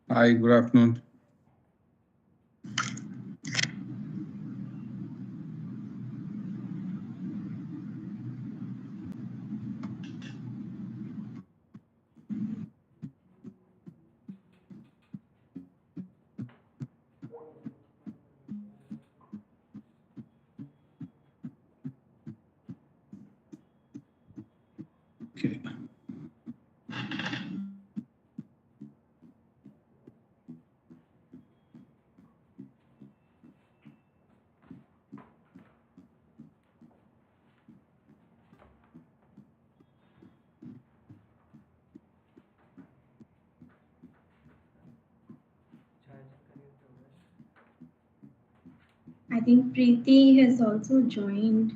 Hi, good afternoon. Okay. I think Preeti has also joined.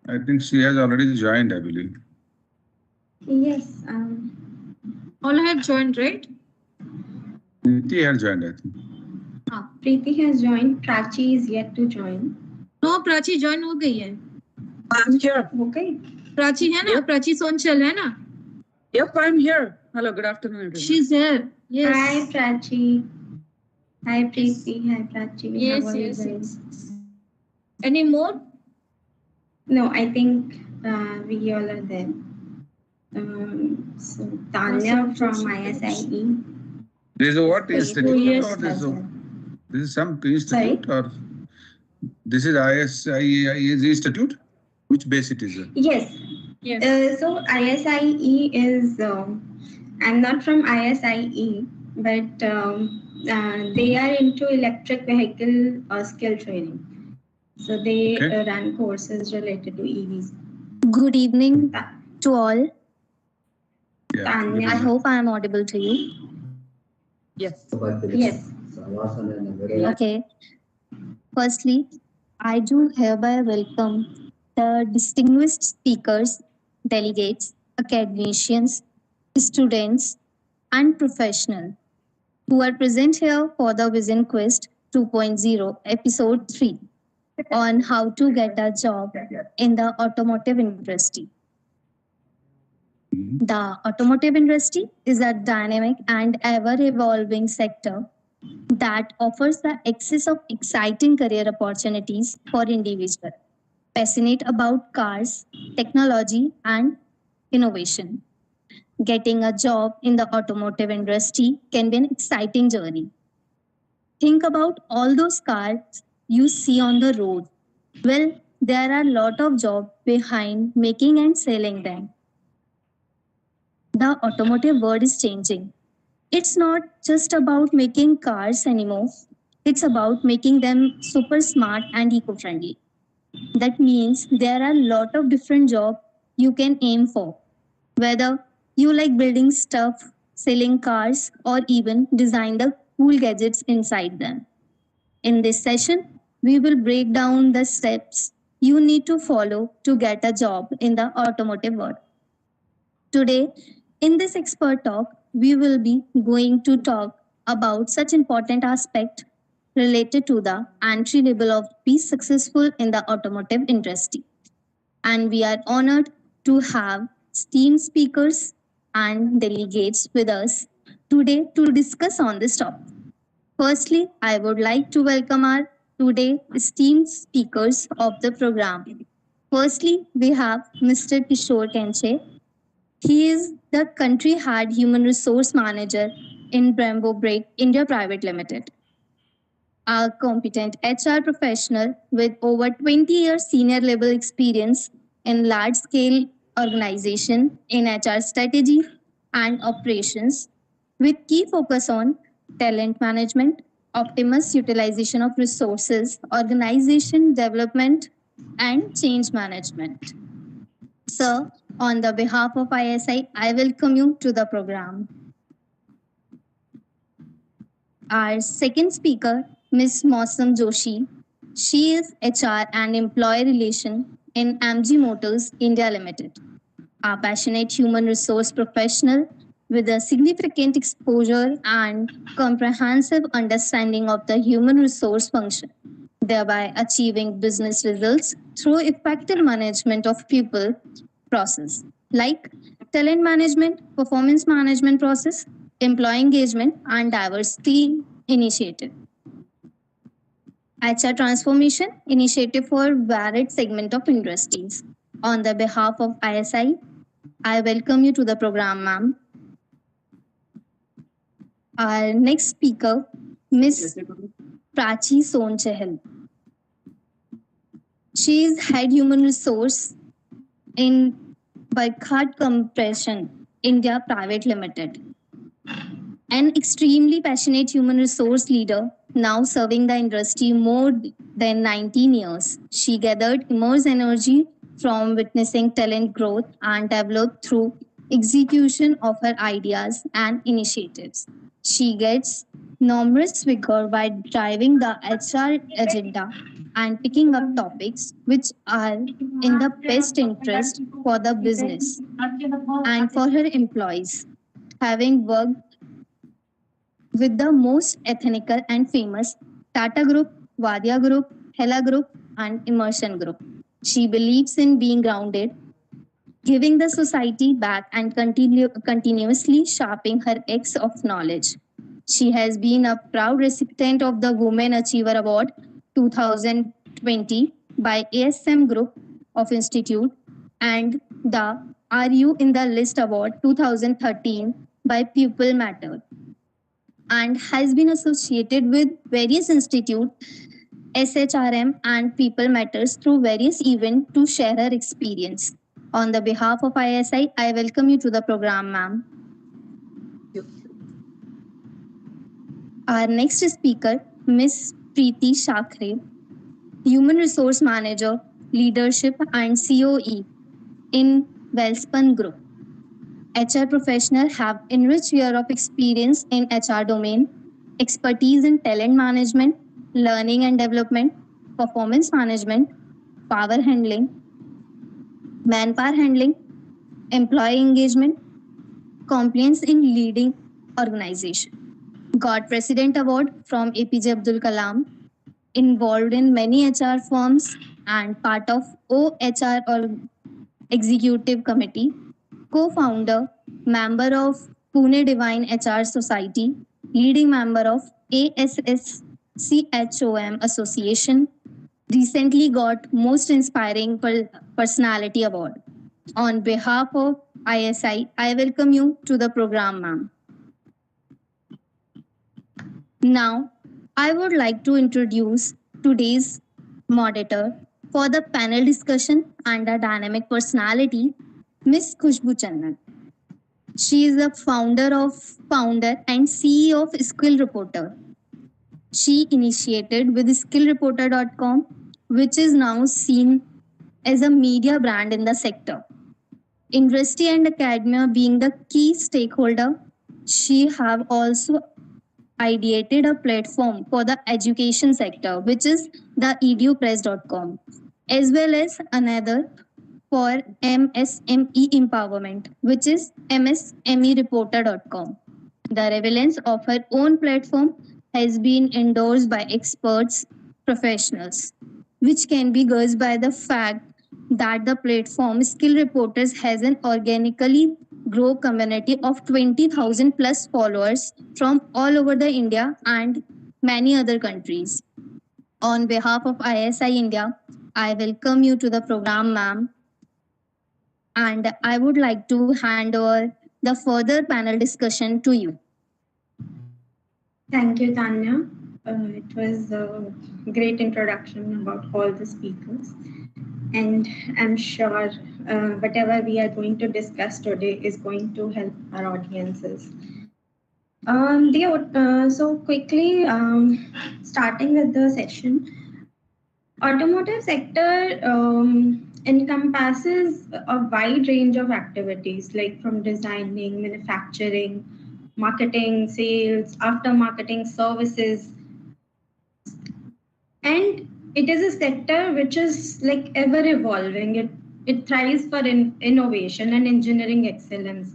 I think she has already joined, I believe. Yes, All have joined, right? Preeti has joined, I think. Preeti has joined. Prachee is yet to join. No, Prachi join हो गई है. I'm here. Okay. Prachi है ना? प्राची सोनचल है ना? Yep, I'm here. Hello, good afternoon, everyone. She's here. Yes. Hi, Prachee. Hi, Preeti. Hi, Prachee. Yes, How are yes, you guys? yes. Any more? No, I think we all are there. So Tanya from ISIE. This is what institute yes, or this yes. this is some institute or this is ISIE institute? Which base it is? Yes. Yes. So ISIE is, I'm not from ISIE, but they are into electric vehicle skill training. So they run courses related to EVs. Good evening to all. Tanya. I hope I am audible to you. Yes. Yes. Okay. Firstly, I do hereby welcome the distinguished speakers, delegates, academicians, students, and professionals who are present here for the Vision Quest 2.0 episode 3 on how to get a job in the automotive industry. The automotive industry is a dynamic and ever-evolving sector that offers the access of exciting career opportunities for individuals passionate about cars, technology, and innovation. Getting a job in the automotive industry can be an exciting journey. Think about all those cars you see on the road. Well, there are a lot of jobs behind making and selling them. The automotive world is changing. It's not just about making cars anymore. It's about making them super smart and eco-friendly. That means there are a lot of different jobs you can aim for. Whether you like building stuff, selling cars, or even design the cool gadgets inside them. In this session, we will break down the steps you need to follow to get a job in the automotive world. Today, in this expert talk, we will be going to talk about such important aspect related to the entry level of be successful in the automotive industry. And we are honored to have esteemed speakers and delegates with us today to discuss on this topic. Firstly, I would like to welcome our today esteemed speakers of the program. Firstly, we have Mr. Kishor Kenche. He is the country head human resource manager in Brembo India Private Limited. A competent HR professional with over 20 years senior level experience in large scale organization in HR strategy and operations with key focus on talent management, optimous utilization of resources, organization development, and change management. Sir, on the behalf of ISI, I welcome you to the program. Our second speaker, Ms. Mausam Joshi. She is HR and Employee Relation in MG Motors India Limited, a passionate human resource professional with a significant exposure and comprehensive understanding of the human resource function. thereby achieving business results through effective management of people process like talent management, performance management process, employee engagement, and diversity initiative. HR transformation initiative for varied segment of industries. On the behalf of ISI, I welcome you to the program, ma'am. Our next speaker, Ms. Prachee Sonchal. She is head human resource in Burckhardt Compression India Private Limited. An extremely passionate human resource leader, now serving the industry more than 19 years. She gathered immense energy from witnessing talent growth and developed through execution of her ideas and initiatives. She gets enormous vigor by driving the HR agenda and picking up topics which are in the best interest for the business and for her employees. Having worked with the most ethnical and famous Tata Group, Wadia Group, Hela Group, and Immersion Group. She believes in being grounded, giving the society back and continuously sharpening her axe of knowledge. She has been a proud recipient of the Women Achiever Award 2020 by ASM Group of Institute and the Are You in the List Award 2013 by Pupil Matter, and has been associated with various institutes, SHRM and People Matters through various events to share her experience. On the behalf of ISI, I welcome you to the program, ma'am. Our next speaker, Ms. Preeti Sakhre, Human Resource Manager, Leadership and COE in Welspun Group. HR professionals have enriched year of experience in HR domain, expertise in talent management, learning and development, performance management, power handling, manpower handling, employee engagement, compliance in leading organization. Got President Award from APJ Abdul Kalam, involved in many HR firms and part of OHR or Executive Committee, co-founder, member of Pune Divine HR Society, leading member of ASSCHOM Association, recently got Most Inspiring Personality Award. On behalf of ISI, I welcome you to the program, ma'am. Now, I would like to introduce today's moderator for the panel discussion and a dynamic personality, Ms. Khushboo Chanana. She is the founder and CEO of Skill Reporter. She initiated with skillreporter.com, which is now seen as a media brand in the sector. Industry and academia being the key stakeholder, she have also ideated a platform for the education sector, which is the edupress.com, as well as another for MSME empowerment, which is msmereporter.com. The relevance of her own platform has been endorsed by experts, professionals, which can be gauged by the fact that the platform Skill Reporters has an organically grow community of 20,000 plus followers from all over the India and many other countries. On behalf of ISI India, I welcome you to the program, ma'am. And I would like to hand over the further panel discussion to you. Thank you, Tanya. It was a great introduction about all the speakers. And I'm sure whatever we are going to discuss today is going to help our audiences. So quickly, starting with the session, automotive sector encompasses a wide range of activities, like from designing, manufacturing, marketing, sales, after-marketing services. And it is a sector which is like ever evolving. It thrives for innovation and engineering excellence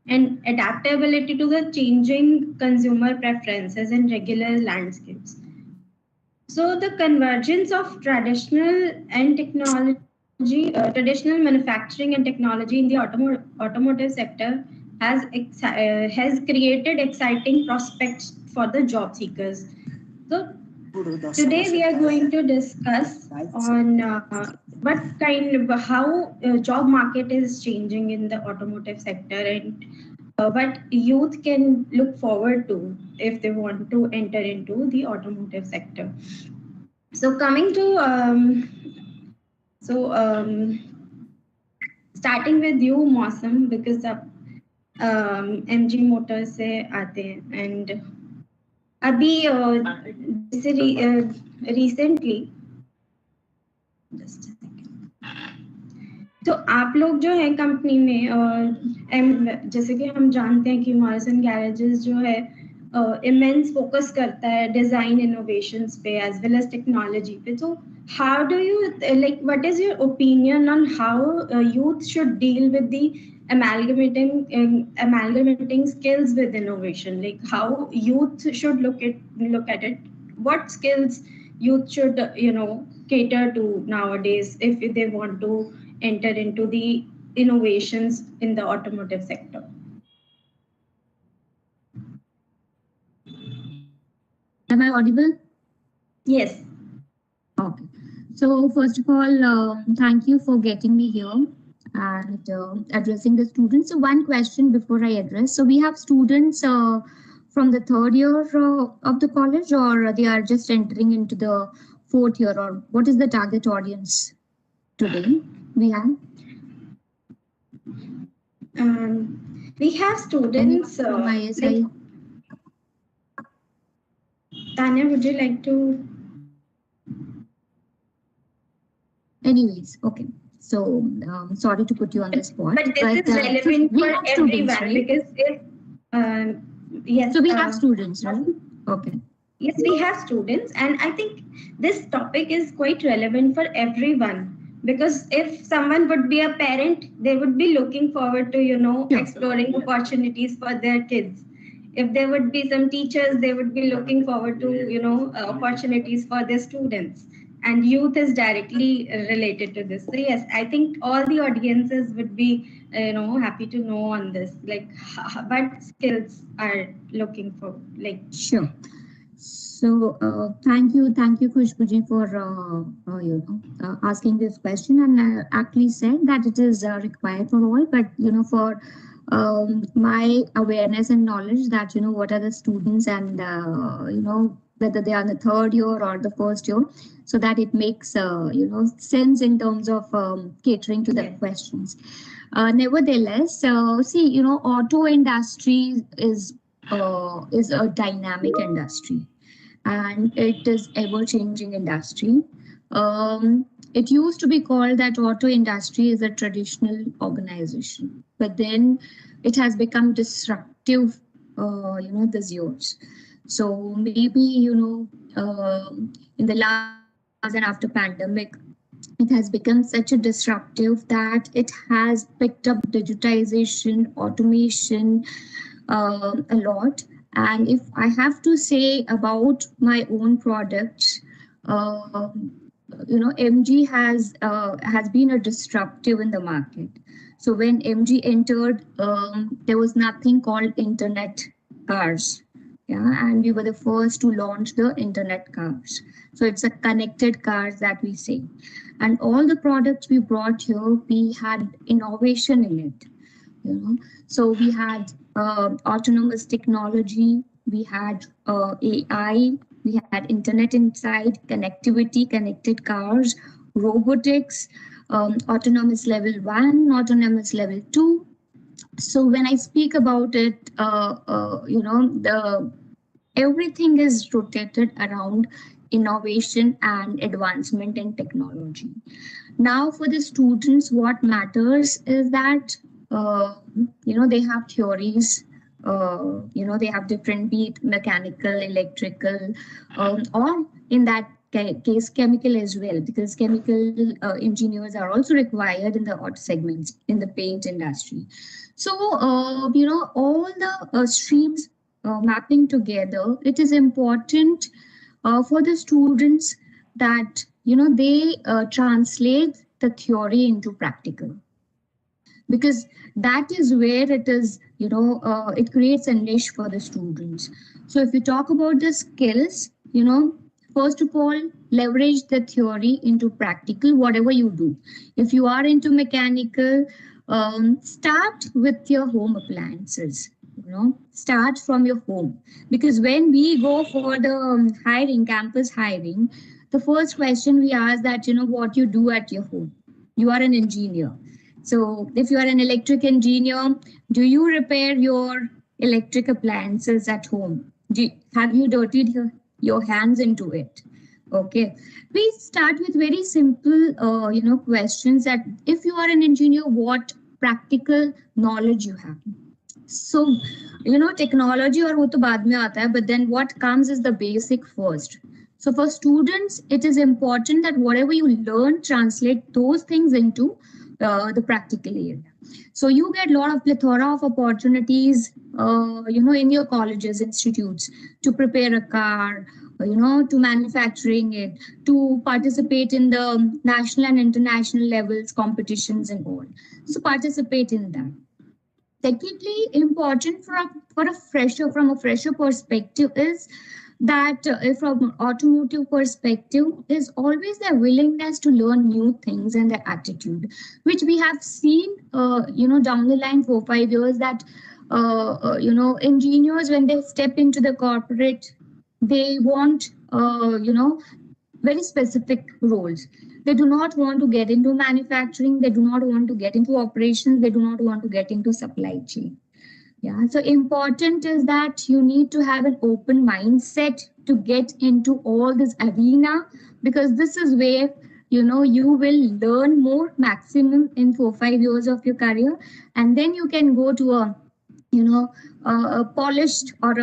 and adaptability to the changing consumer preferences and regular landscapes. So the convergence of traditional and technology, traditional manufacturing and technology in the automotive sector has created exciting prospects for the job seekers. So today we are going to discuss on what kind of how job market is changing in the automotive sector and what youth can look forward to if they want to enter into the automotive sector. So coming to starting with you, Mausam, because MG Motors से आते हैं and अभी recently just a second. तो आप लोग जो है company में जैसे कि हम जानते हैं कि मॉर्सन गैरेजेस जो है इमेंस फोकस करता है डिजाइन इनोवेशंस पे एज वेल एज टेक्नोलॉजी पे. तो how do you like what is your opinion on how youth should deal with the amalgamating skills with innovation, like how youth should look at it, what skills youth should cater to nowadays if they want to enter into the innovations in the automotive sector. Am I audible? Yes. Okay. So first of all, thank you for getting me here and addressing the students. So one question before I address. So we have students from the third year of the college, or they are just entering into the fourth year, or what is the target audience today we have? We have students from ISI. Tanya, would you like to? Anyways, okay. So sorry to put you on the spot. But this is relevant for everyone, right? Because if yes. So we have students, right? Okay. Yes, we have students, and I think this topic is quite relevant for everyone, because if someone would be a parent, they would be looking forward to exploring opportunities for their kids. If there would be some teachers, they would be looking forward to opportunities for their students. And youth is directly related to this. So yes, I think all the audiences would be happy to know on this, like what skills are looking for, like. Sure. So thank you Khushboo ji for asking this question, and actually said that it is required for all, but for my awareness and knowledge that what are the students and whether they are in the third year or the first year, so that it makes sense in terms of catering to the questions. Nevertheless, see, auto industry is a dynamic industry, and it is ever changing industry. It used to be called that auto industry is a traditional organization, but then it has become disruptive these years. So maybe in the last and after pandemic, it has become such a disruptive that it has picked up digitization, automation a lot. And if I have to say about my own products, MG has been a disruptive in the market. So when MG entered, there was nothing called internet cars. Yeah, and we were the first to launch the internet cars. So it's a connected cars that we say. And all the products we brought here, we had innovation in it. So we had autonomous technology, we had AI, we had internet inside, connectivity, connected cars, robotics, autonomous level 1, autonomous level 2. So when I speak about it, everything is rotated around innovation and advancement in technology. Now for the students, what matters is that they have theories, they have different, be it mechanical, electrical, or in that case chemical as well, because chemical engineers are also required in the auto segments in the paint industry. So all the streams mapping together, it is important for the students that they translate the theory into practical, because that is where it is, it creates a niche for the students. So if you talk about the skills, first of all, leverage the theory into practical, whatever you do. If you are into mechanical, start with your home appliances, start from your home. Because when we go for the hiring, campus hiring, the first question we ask that, what you do at your home. You are an engineer. So if you are an electric engineer, do you repair your electric appliances at home? Have you dirtied your hands into it? Okay. We start with very simple, questions that if you are an engineer, what practical knowledge you have. So, technology or wo to baad mein aata hai, but then what comes is the basic first. So for students, it is important that whatever you learn, translate those things into the practical area. So you get a lot of plethora of opportunities, in your colleges, institutes, to prepare a car, to manufacturing it, to participate in the national and international levels, competitions and all. So participate in that. Secondly, important for a fresher, from a fresher perspective, is that from an automotive perspective, is always their willingness to learn new things and their attitude, which we have seen, down the line 4-5 years, that engineers, when they step into the corporate, they want very specific roles. They do not want to get into manufacturing. They do not want to get into operations. They do not want to get into supply chain. Yeah, so important is that you need to have an open mindset to get into all this arena, because this is where you will learn more maximum in 4-5 years of your career, and then you can go to a polished or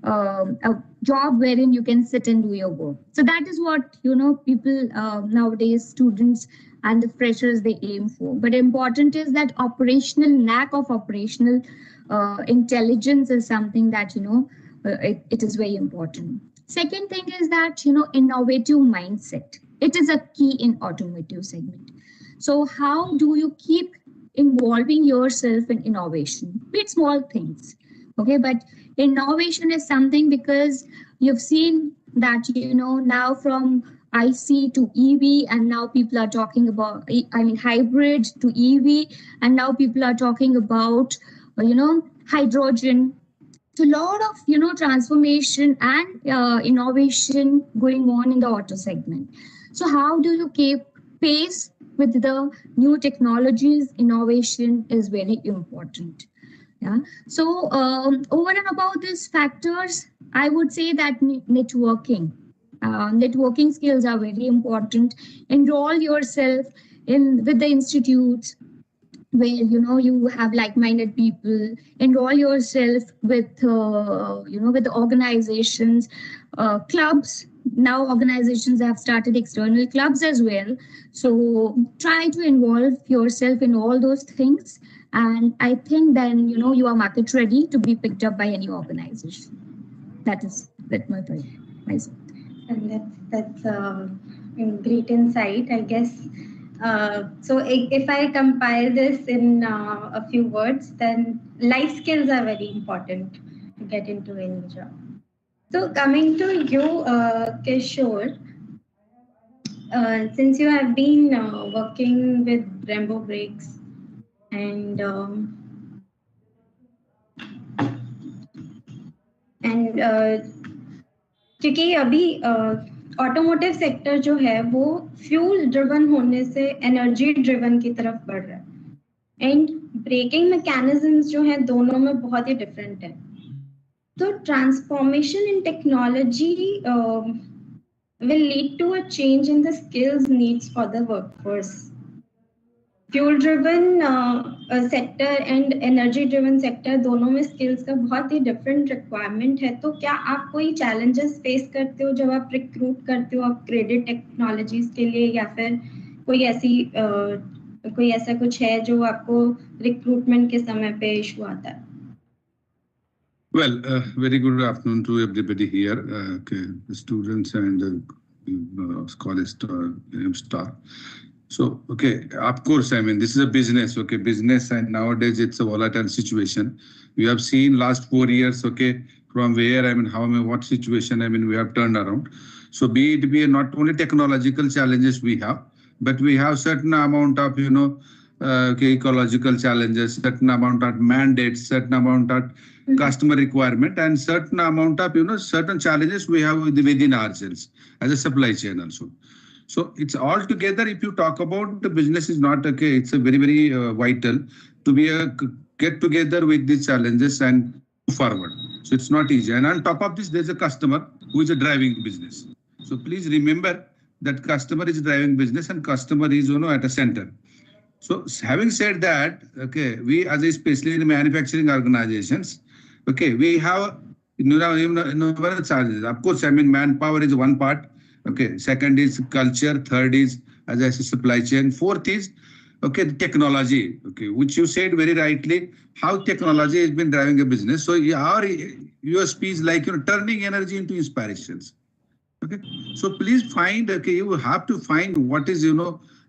a job wherein you can sit and do your work. So that is what people nowadays, students and the freshers, they aim for. But important is that lack of operational intelligence is something that it is very important. Second thing is that innovative mindset. It is a key in automotive segment. So how do you keep involving yourself in innovation? It's small things, okay, but innovation is something, because you've seen that now from IC to EV, and now people are talking about hybrid to EV, and now people are talking about hydrogen. So a lot of transformation and innovation going on in the auto segment. So how do you keep pace with the new technologies? Innovation is very important. Yeah. So over and above these factors, I would say that networking skills are very important. Enroll yourself with the institutes where you have like-minded people. Enroll yourself with with the organizations, clubs. Now organizations have started external clubs as well. So try to involve yourself in all those things. And I think then, you are market ready to be picked up by any organization. That's my point. And that's great insight, I guess. So if I compile this in a few words, then life skills are very important to get into any job. So coming to you, Kishor, since you have been working with Brembo brakes, and क्योंकि अभी automotive sector जो है वो fuel driven होने से energy driven की तरफ बढ़ रहा है, एंड ब्रेकिंग मैकेनिज्म्स जो है दोनों में बहुत ही डिफरेंट है. तो transformation in technology will lead to a change in the skills needs for the workforce. Fuel driven sector and energy driven sector दोनों में स्किल्स का बहुत ही डिफरेंट रिक्वायरमेंट है. तो क्या आप कोई चैलेंजेस फेस करते हो जब आप रिक्रूट करते हो अपग्रेडेड टेक्नोलॉजीज के लिए, या फिर कोई ऐसा कुछ है जो आपको रिक्रूटमेंट के समय पे इशू आता है? Well, very good afternoon to everybody here, the students and college staff. So, of course, I mean, this is a business, business, and nowadays it's a volatile situation. We have seen last 4 years, from where, I mean, what situation, I mean, we have turned around. So be it be not only technological challenges we have, but we have certain amount of, ecological challenges, certain amount of mandates, certain amount of customer requirement, and certain amount of, certain challenges we have within ourselves as a supply chain also. So it's all together. If you talk about the business is not it's a very, very vital to be get together with these challenges and move forward. So it's not easy. And on top of this, there's a customer who is a driving business. So please remember that customer is driving business and customer is at a center. So having said that, we as especially in manufacturing organizations, we have challenges. Of course, I mean manpower is one part. Second is culture. Third is, as I said, supply chain. Fourth is, the technology, which you said very rightly, how technology has been driving a business. So our USP is like, turning energy into inspirations. So please find, you have to find what is,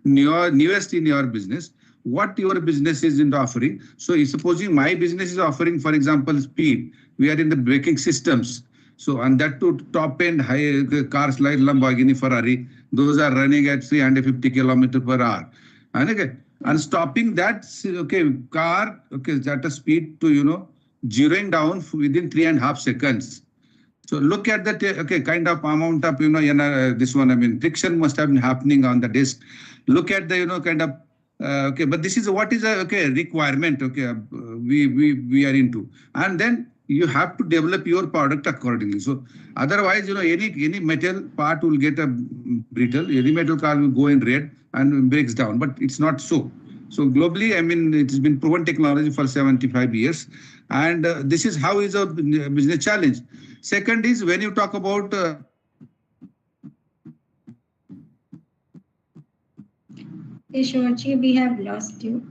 newest in your business, what your business is into offering. So supposing my business is offering, for example, speed, we are in the braking systems. So, and that to top end high cars like Lamborghini, Ferrari, those are running at 350 kilometers per hour. And stopping that, car, at a speed to, zeroing down within 3.5 seconds. So look at that, kind of amount of, this one, I mean, friction must have been happening on the disc. Look at the, kind of, but this is what is a, requirement, we are into. And then you have to develop your product accordingly. So otherwise, any metal part will get a brittle, any metal car will go in red and breaks down, but it's not so. So globally, I mean, it's been proven technology for 75 years. And this is how is a business challenge. Second is when you talk about Kishorji, we have lost you.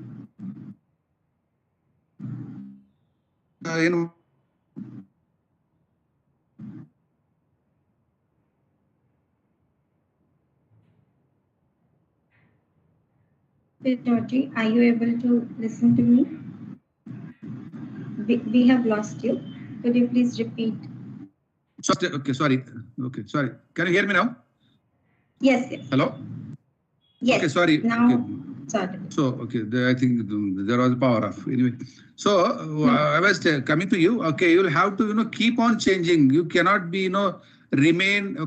Kishorji, are you able to listen to me? We have lost you. Could you please repeat? Sorry. Sorry. Can you hear me now? Yes. Hello? Yes. Sorry. Now, sorry. So, I think there was power off. Anyway, so I was coming to you. You'll have to, keep on changing. You cannot be, remain,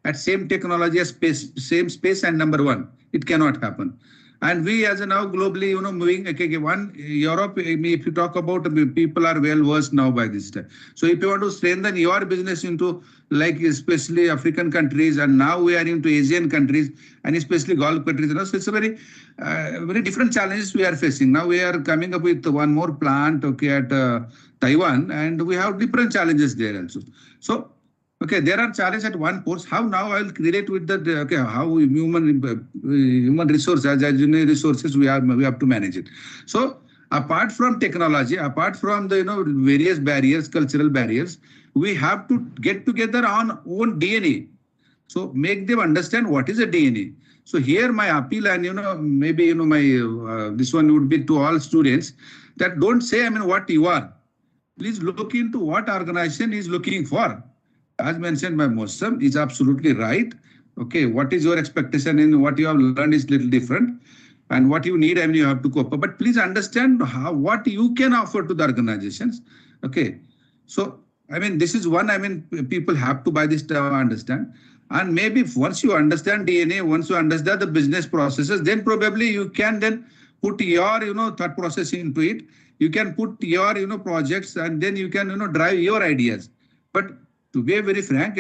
at same technology as same space and number one. It cannot happen. And we as now globally, moving, one, Europe, if you talk about people are well versed now by this time. So if you want to strengthen your business into like especially African countries, and now we are into Asian countries and especially Gulf countries, so it's a very, very different challenges we are facing. Now we are coming up with one more plant, at Taiwan, and we have different challenges there also. So, there are challenges at one course. How now I will relate with the how human resources, as resources we have to manage it. So apart from technology, apart from the various barriers, cultural barriers, we have to get together on own DNA. So make them understand what is a DNA. So here my appeal and maybe my this one would be to all students that don't say what you are. Please look into what organization is looking for. As mentioned by Mausam, is absolutely right. What is your expectation and what you have learned is little different, and what you need, you have to cope up. But please understand what you can offer to the organizations. So this is one. People have to by this time understand, and maybe once you understand DNA, once you understand the business processes, then probably you can then put your thought process into it. You can put your projects, and then you can drive your ideas. But to be very frank,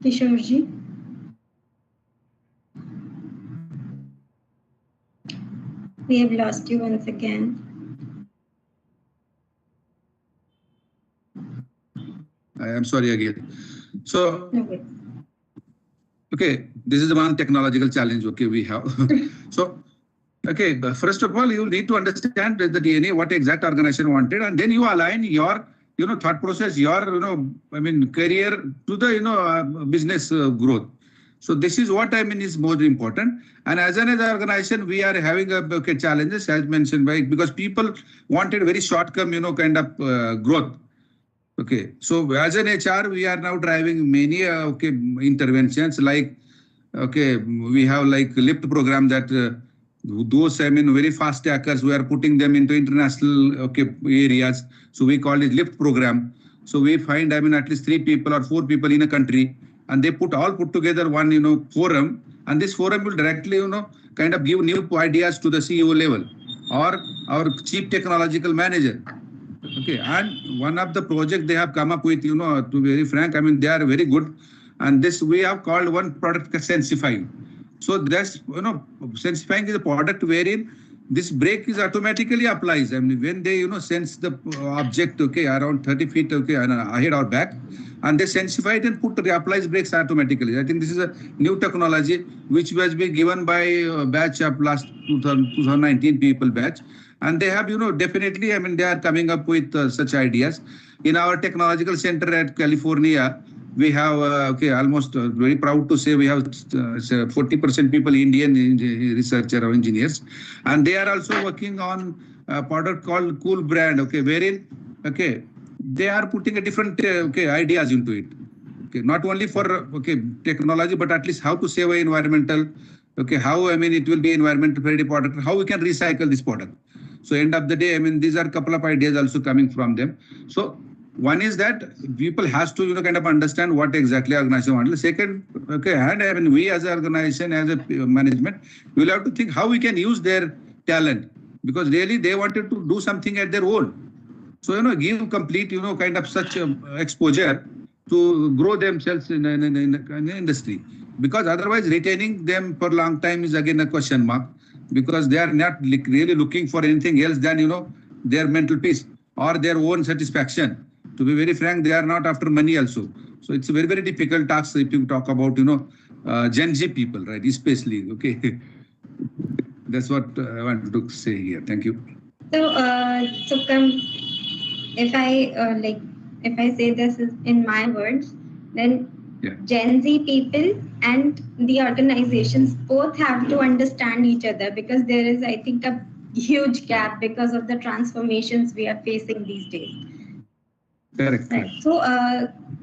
Kishorji, we have lost you once again. I I'm sorry again. So, Okay. okay, this is the one technological challenge, okay, we have. So, okay, but first of all, you need to understand the DNA, what exact organization wanted, and then you align your, thought process, your, career to the, business growth. So this is what is more important. And as an organization, we are having a challenges as mentioned by, because people wanted very short term, kind of growth. Okay, so as an HR, we are now driving many interventions like, okay, we have like lift program that those very fast hackers, we are putting them into international areas. So we call it lift program. So we find at least 3 people or 4 people in a country, and they put together one forum, and this forum will directly kind of give new ideas to the CEO level or our chief technological manager. Okay, and one of the projects they have come up with, to be very frank, they are very good. And this we have called one product Sensifying. So that's, Sensifying is a product wherein this brake is automatically applies. When they, sense the object, okay, around 30 feet, okay, ahead or back, and they sensify it and applies brakes automatically. I think this is a new technology which was being given by a batch of last 2019 people batch. And they have, definitely, they are coming up with such ideas. In our technological center at California, we have, almost very proud to say we have 40% people Indian researcher or engineers. And they are also working on a product called Cool Brand, okay, wherein, okay, they are putting a different, ideas into it. Okay, not only for, technology, but at least how to save environmental, okay, how, it will be environmental friendly product, how we can recycle this product. So end of the day, these are a couple of ideas also coming from them. So one is that people has to, kind of understand what exactly organization wants. Second, okay, and we as an organization, as a management, we'll have to think how we can use their talent, because really they wanted to do something at their own. So, give complete, kind of such exposure to grow themselves in the industry, because otherwise retaining them for a long time is again a question mark, because they are not really looking for anything else than, their mental peace or their own satisfaction. To be very frank, they are not after money also. So it's a very, very difficult task if you talk about, Gen Z people, right? Especially, okay. That's what I want to say here. Thank you. So, if I say this is in my words, then Gen Z people and the organizations both have to understand each other, because there is, I think, a huge gap because of the transformations we are facing these days. Correct. Right. So,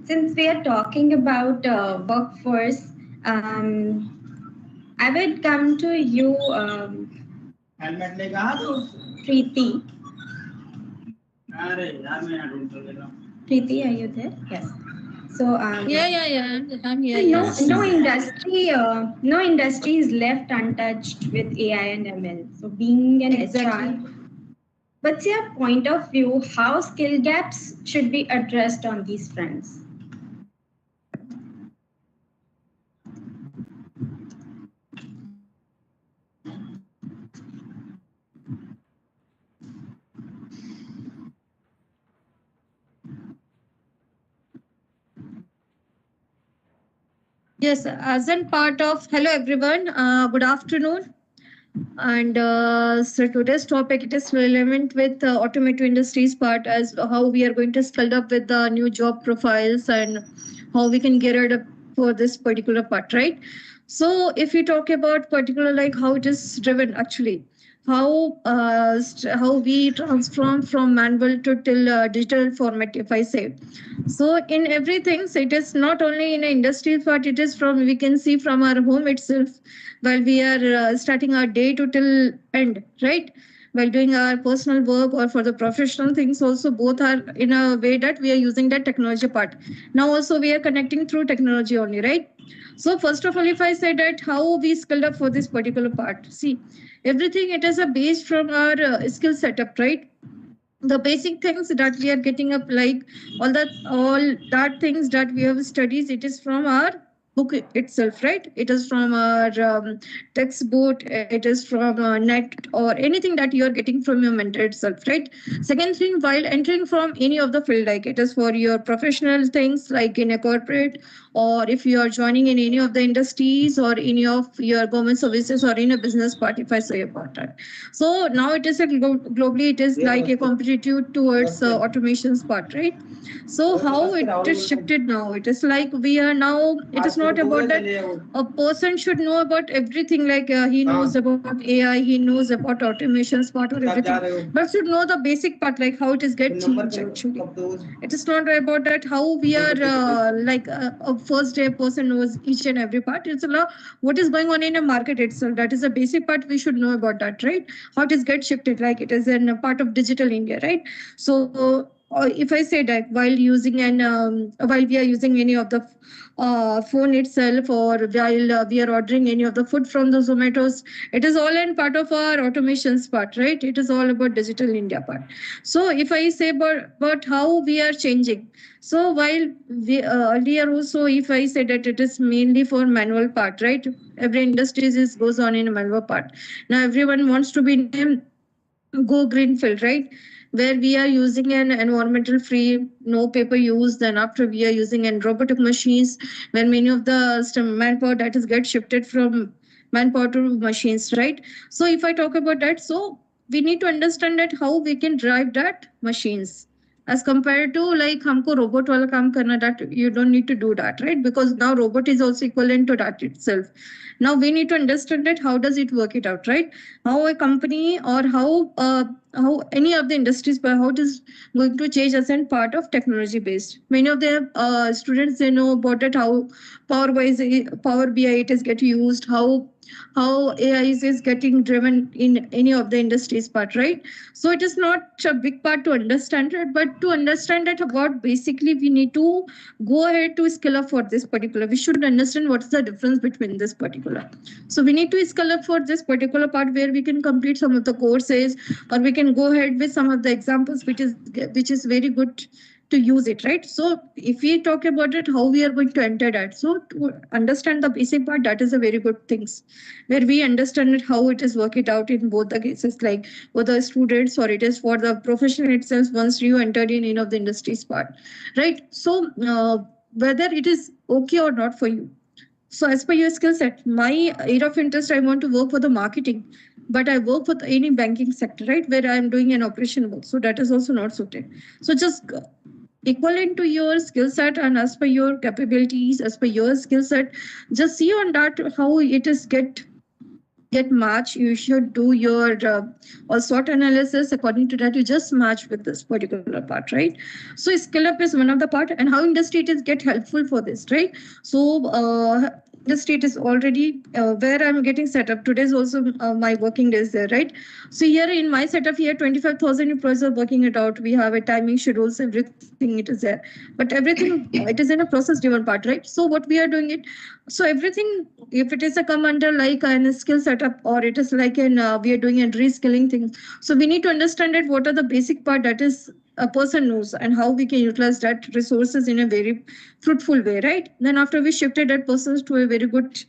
since we are talking about workforce, I would come to you, Preeti. Preeti, are you there? Yes. So Yeah. I'm here. No industry is left untouched with AI and ML. So being an HR, what's your point of view? How skill gaps should be addressed on these fronts? Yes, as in part of, hello everyone, good afternoon. And so today's topic, it is relevant with automotive industries part, as how we are going to scale up with the new job profiles and how we can get it up for this particular part, right? So if we talk about particular, like how it is driven actually, how we transform from manual to till digital format, if I say. So in everything, so it is not only in an industrial part, it is from, we can see from our home itself, while we are starting our day to till end, right? While doing our personal work or for the professional things also, both are in a way that we are using that technology part. Now also we are connecting through technology only, right? So first of all, if I say that how we skilled up for this particular part, see, everything, it is a base from our skill setup, right? The basic things that we are getting up, like all that things that we have studied, it is from our book itself, right? It is from our textbook, it is from net or anything that you are getting from your mentor itself, right? Second thing, while entering from any of the field, like it is for your professional things, like in a corporate, or if you are joining in any of the industries or any of your government services or in a business part, if I say about that. So now it is globally, it is like a competitive towards automations part, right? So how it is shifted now? It is like we are now, it is not about that a person should know about everything, like he knows about AI, he knows about automations part or everything, but should know the basic part, like how it is get changed actually. It is not about that how we are like a first day person knows each and every part. It's what is going on in a market itself. That is a basic part we should know about that, right? How it is get shifted, like it is in a part of digital India, right? So if I say that while using while we are using any of the phone itself, or while we are ordering any of the food from the Zomatos, it is all in part of our automations part, right? It is all about digital India part. So if I say about how we are changing, so while we earlier also, if I say that it is mainly for manual part, right? Every industry goes on in a manual part. Now everyone wants to be in go greenfield, right? Where we are using an environmental free, no paper use. Then after we are using an robotic machines, when many of the manpower that is get shifted from manpower to machines, right? So if I talk about that, so we need to understand that how we can drive that machines as compared to like हमको robot वाला काम करना, that you don't need to do that, right? Because now robot is also equivalent to that itself. Now we need to understand that how does it work it out, right? How a company or how any of the industries, but how it is going to change as a part of technology based. Many of the students, they know about it, how Power BI it is getting used, how AI is getting driven in any of the industries part, right? So it is not a big part to understand it, but to understand that what basically we need to go ahead to skill up for this particular. We should understand what is the difference between this particular. So we need to skill up for this particular part where we can complete some of the courses, or we can go ahead with some of the examples, which is very good to use it, right? So if we talk about it, how we are going to enter that. So to understand the basic part, that is a very good things, where we understand it, how it is work it out in both the cases, like for the students or it is for the professional itself once you entered in any of the industries part, right? So whether it is okay or not for you. So as per your skill set, my area of interest, I want to work for the marketing, but I work for any banking sector, right? Where I'm doing an operation work. So that is also not suited. So just equivalent to your skill set and as per your capabilities, as per your skill set, just see on that how it is get match. You should do your SWOT analysis. According to that, you just match with this particular part, right? So skill up is one of the part, and how industry it is get helpful for this, right? So industry it is already where I'm getting set up. Today is also my working days there, right? So here in my setup here, 25,000 employees are working it out. We have a timing schedules, everything it is there, but everything it is in a process driven part, right? So what we are doing it, so everything, if it is a come under like a skill setup, or it is like an we are doing a reskilling thing. So we need to understand that what are the basic part that is a person knows, and how we can utilize that resources in a very fruitful way, right? Then after we shifted that person to a very good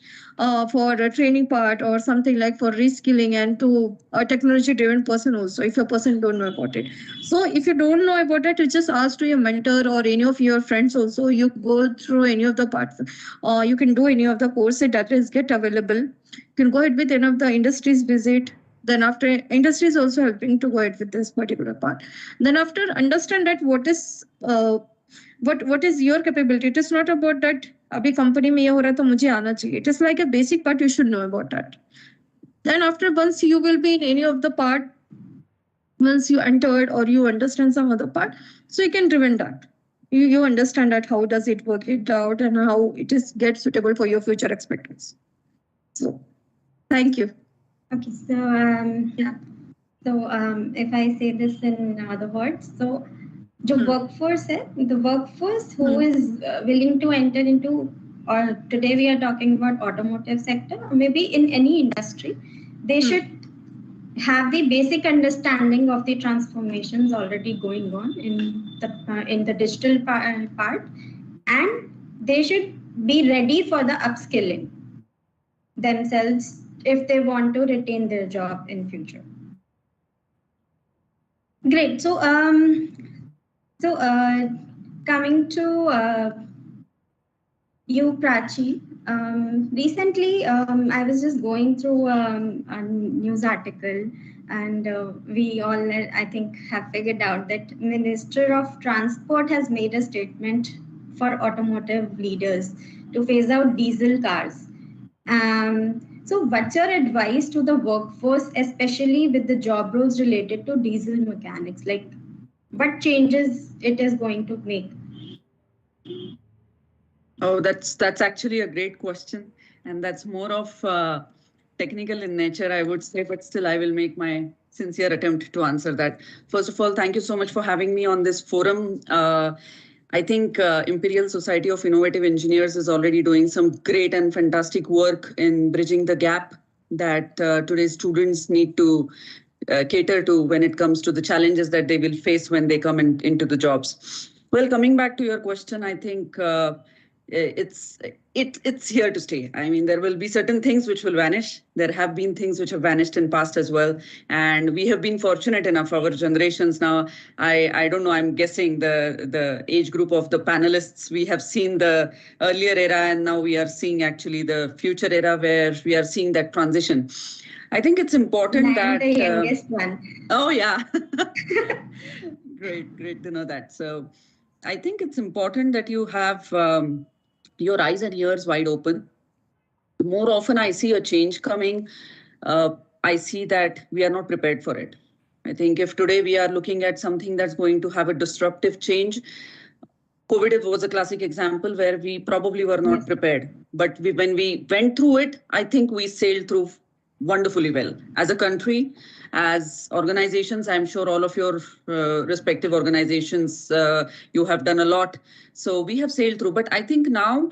for a training part or something like for reskilling, and to a technology driven person also, if a person don't know about it. So if you don't know about it, you just ask to your mentor or any of your friends also. You go through any of the parts, or you can do any of the courses that is get available. You can go ahead with any of the industries visit. Then after, industry is also helping to go ahead with this particular part. Then after, understand that what is your capability. It is not about that abhi company mein ye ho raha to mujhe aana chahiye. It is like a basic part you should know about that. Then after, once you will be in any of the part, once you entered or you understand some other part, so you can driven that. You understand that how does it work it out, and how it is get suitable for your future expectations. So thank you. Okay, so yeah. So if I say this in other words, so the workforce who is willing to enter into, or today we are talking about automotive sector, or maybe in any industry, they should have the basic understanding of the transformations already going on in the digital part, and they should be ready for the upskilling themselves if they want to retain their job in future. Great. So coming to you, Prachee. Recently, I was just going through a news article, and we all, I think, have figured out that Minister of Transport has made a statement for automotive leaders to phase out diesel cars. So what's your advice to the workforce, especially with the job roles related to diesel mechanics? Like, what changes it is going to make? Oh, that's actually a great question, and that's more of technical in nature, I would say, but still I will make my sincere attempt to answer that. First of all, thank you so much for having me on this forum. I think Imperial Society of Innovative Engineers is already doing some great and fantastic work in bridging the gap that today's students need to cater to when it comes to the challenges that they will face when they come into the jobs. Well, coming back to your question, I think it's here to stay. I mean, there will be certain things which will vanish. There have been things which have vanished in past as well, and we have been fortunate enough. Our generations now, I don't know. I'm guessing the age group of the panelists. We have seen the earlier era, and now we are seeing actually the future era where we are seeing that transition. I think it's important that the youngest one. Oh yeah, great to know that. So I think it's important that you have your eyes and ears wide open. More often I see a change coming. I see that we are not prepared for it. I think if today we are looking at something that's going to have a disruptive change, COVID was a classic example where we probably were not prepared. But when we went through it, I think we sailed through wonderfully well. As a country, as organizations, I'm sure all of your respective organizations, you have done a lot. So we have sailed through. But I think now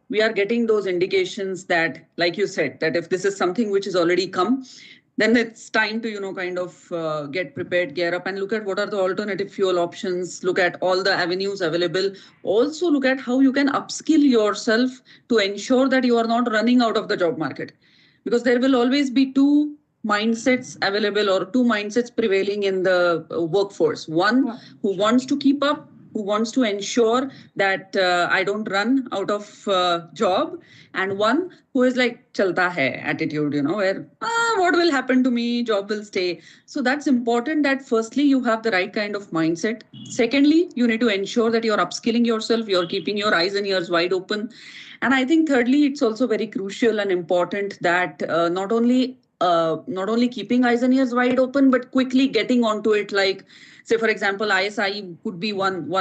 we are getting those indications that, like you said, that if this is something which has already come, then it's time to, kind of get prepared, gear up, and look at what are the alternative fuel options, look at all the avenues available. Also look at how you can upskill yourself to ensure that you are not running out of the job market. Because there will always be two mindsets available or two mindsets prevailing in the workforce. One who wants to keep up, who wants to ensure that I don't run out of job, and one who is like chalta hai attitude, where what will happen to me, job will stay. So that's important that firstly you have the right kind of mindset. Secondly, you need to ensure that you're upskilling yourself, you're keeping your eyes and ears wide open. And I think thirdly, it's also very crucial and important that not only keeping eyes and ears wide open, but quickly getting onto it. Like, say, for example, ISIE could be one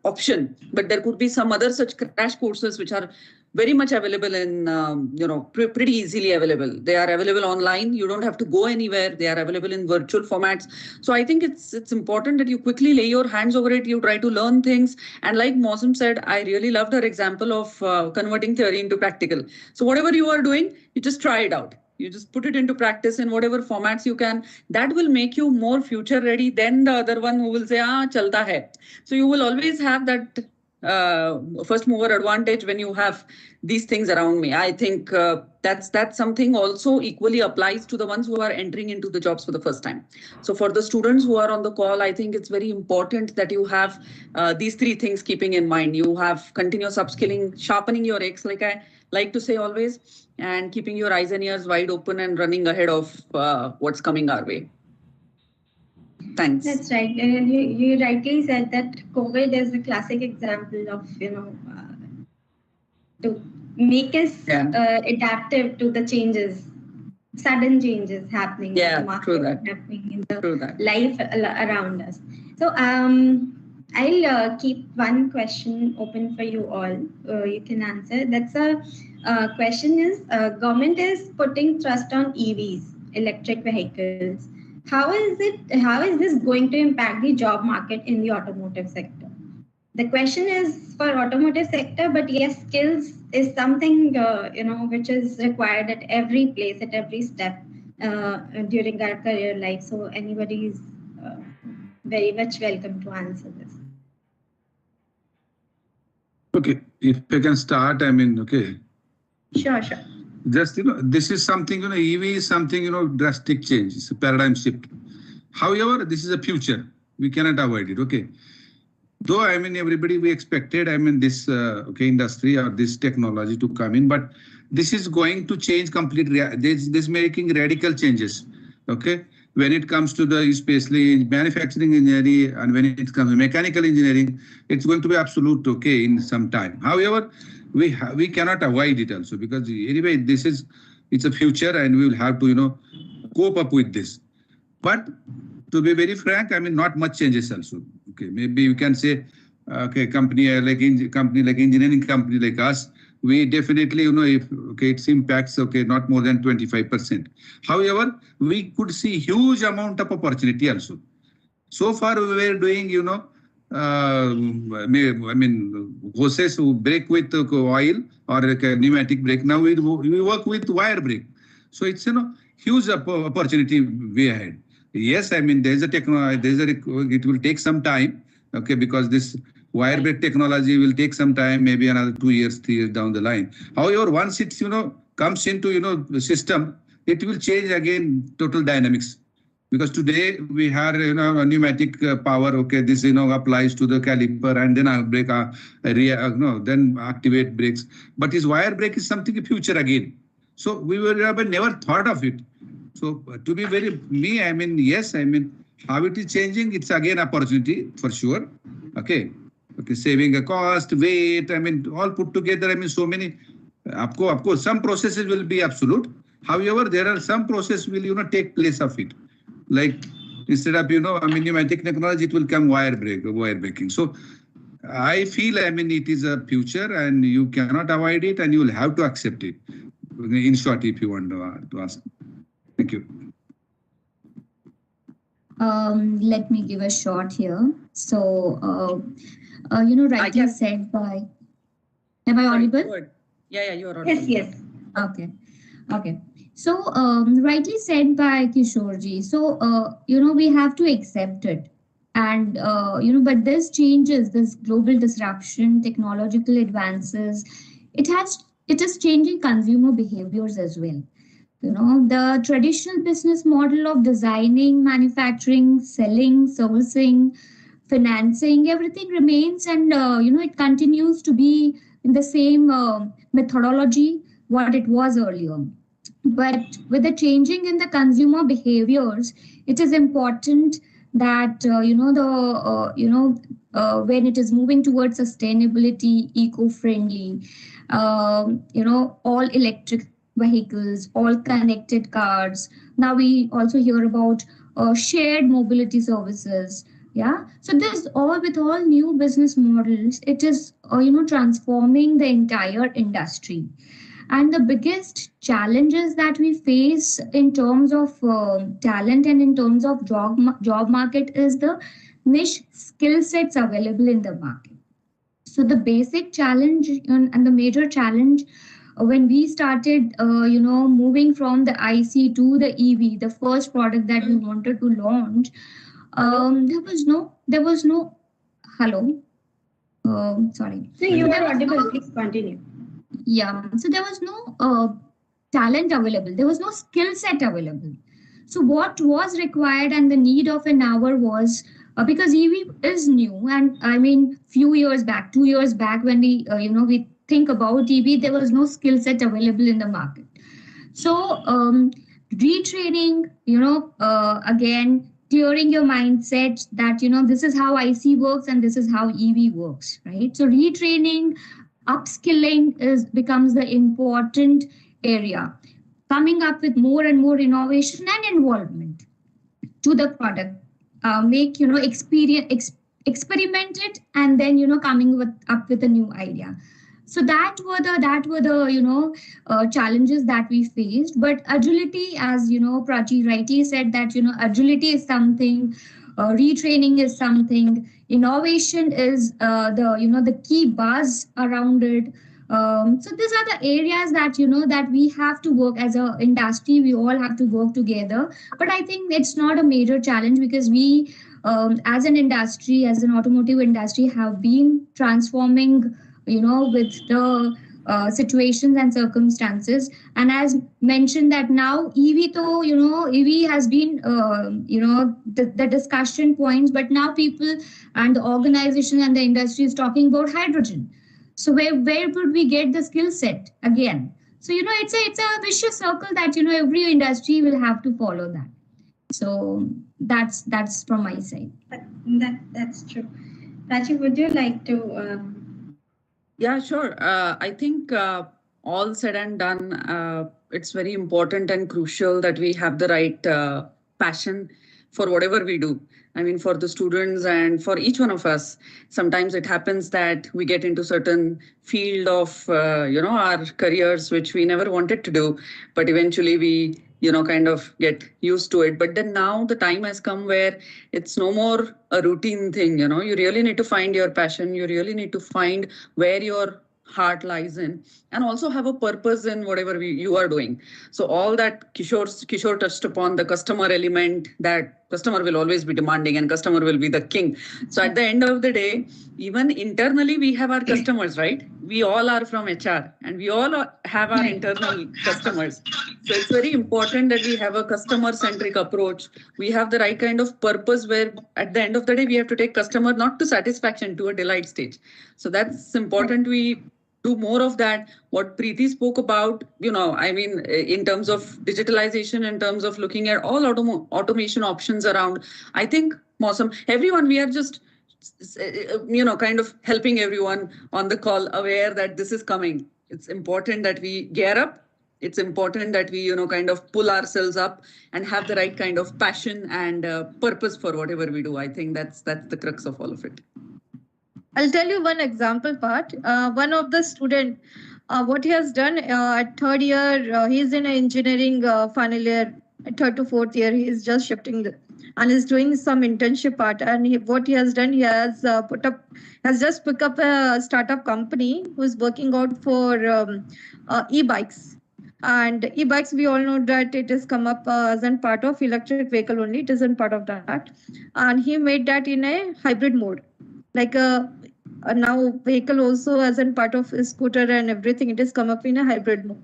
option, but there could be some other such crash courses which are very much available in, pretty easily available. They are available online. You don't have to go anywhere. They are available in virtual formats. So I think it's important that you quickly lay your hands over it. You try to learn things. And like Mausam said, I really loved her example of converting theory into practical. So whatever you are doing, you just try it out. You just put it into practice in whatever formats you can. That will make you more future ready than the other one who will say, chalta hai. So you will always have that first mover advantage when you have these things around me. I think that's something also equally applies to the ones who are entering into the jobs for the first time. So for the students who are on the call, I think it's very important that you have these three things keeping in mind. You have continuous upskilling, sharpening your X, like I like to say always, and keeping your eyes and ears wide open and running ahead of what's coming our way. Thanks. That's right. And you rightly said that COVID is a classic example of, to make us adaptive to the changes, sudden changes happening in the market, happening in the life around us. So I'll keep one question open for you all. You can answer. That's a question is, government is putting thrust on EVs, electric vehicles. How is this going to impact the job market in the automotive sector? The question is for automotive sector, but yes, skills is something which is required at every place, at every step during our career life. So anybody is very much welcome to answer this. Okay, if I can start, I mean, okay. Sure. Just, this is something, EV is something, drastic change. It's a paradigm shift. However, this is a future. We cannot avoid it, okay. Though, I mean, everybody, we expected, I mean, this industry or this technology to come in, but this is going to change completely. This making radical changes, okay. When it comes to the especially manufacturing engineering and when it comes to mechanical engineering, it's going to be absolute okay in some time. However, we cannot avoid it also because anyway, it's a future and we will have to, cope up with this. But to be very frank, I mean, not much changes also. Okay, maybe you can say, okay, company like engineering company like us, we definitely, if its impacts, not more than 25%. However, we could see huge amount of opportunity also. So far, we were doing, I mean, hoses who brake with oil or pneumatic brake. Now we work with wire brake. So it's, huge opportunity we ahead. Yes, I mean, it will take some time, okay, because this wire brake technology will take some time, maybe another 2 years, 3 years down the line. However, once it's, comes into, the system, it will change again total dynamics. Because today we have, a pneumatic power, okay, this, applies to the caliper and then I'll brake, then activate brakes. But this wire brake is something future again. So we never thought of it. So to be I mean, yes, I mean, how it is changing, it's again opportunity for sure. Okay, saving a cost, weight, I mean, all put together, I mean, so many, of course, some processes will be absolute. However, there are some processes will, take place of it. Like instead of, pneumatic technology, it will come wire braking. So I feel, I mean, it is a future and you cannot avoid it and you will have to accept it. In short, if you want to ask. Thank you. Let me give a shot here. So, rightly said by... Am I audible? Yeah, you are audible. Yes. Okay. So, rightly said by Kishorji. So, we have to accept it. And, but this changes, this global disruption, technological advances, it is changing consumer behaviors as well. The traditional business model of designing, manufacturing, selling, servicing, financing, everything remains and, it continues to be in the same methodology what it was earlier. But with the changing in the consumer behaviors, it is important that, when it is moving towards sustainability, eco-friendly, all electric vehicles, all connected cars. Now we also hear about shared mobility services. Yeah. So this with all new business models, it is, transforming the entire industry. And the biggest challenges that we face in terms of talent and in terms of job market is the niche skill sets available in the market. So the basic challenge and the major challenge when we started, moving from the IC to the EV, the first product that we wanted to launch, there was no, hello, sorry. So you are audible, please continue. Yeah, so there was no talent available. There was no skill set available. So what was required and the need of an hour was, because EV is new, and I mean, 2 years back, when we think about EV, there was no skill set available in the market. So retraining, again, clearing your mindset that, this is how IC works and this is how EV works, right? So retraining, upskilling becomes the important area. Coming up with more and more innovation and involvement to the product, make, experiment it, and then, coming up with a new idea. So that were the challenges that we faced. But agility, as Prachee rightly said, that agility is something, retraining is something, innovation is the key buzz around it. So these are the areas that that we have to work as an industry. We all have to work together. But I think it's not a major challenge because we, as an industry, as an automotive industry, have been transforming with the situations and circumstances. And as mentioned that now EV to, EV has been, the discussion points, but now people and the organization and the industry is talking about hydrogen. So where would we get the skill set again? So, it's a vicious circle that, every industry will have to follow that. So that's from my side. That's true. Prachee, would you like to? Yeah, sure. I think all said and done, it's very important and crucial that we have the right passion for whatever we do. I mean, for the students and for each one of us, sometimes it happens that we get into certain field of, our careers, which we never wanted to do, but eventually we, kind of get used to it. But then now the time has come where it's no more a routine thing, you really need to find your passion. You really need to find where your heart lies in, and also have a purpose in whatever you are doing. So all that Kishor touched upon, the customer element, that customer will always be demanding and customer will be the king. So at the end of the day, even internally we have our customers, right? We all are from HR and we all have our internal customers. So it's very important that we have a customer centric approach. We have the right kind of purpose where at the end of the day we have to take customer not to satisfaction, to a delight stage. So that's important. We do more of that. What Preeti spoke about, in terms of digitalization, in terms of looking at all automation options around, I think Mausam, everyone, we are just, kind of helping everyone on the call aware that this is coming. It's important that we gear up. It's important that we, kind of pull ourselves up and have the right kind of passion and purpose for whatever we do. I think that's the crux of all of it. I'll tell you one example part. One of the student, what he has done at third year, he's in engineering final year, third to fourth year, he is just shifting and is doing some internship part. And what he has done, he has just picked up a startup company who's working out for e-bikes. And e-bikes, we all know that it has come up as a part of electric vehicle only. It isn't part of that. And he made that in a hybrid mode. Like now vehicle also as a part of a scooter and everything, it has come up in a hybrid mode.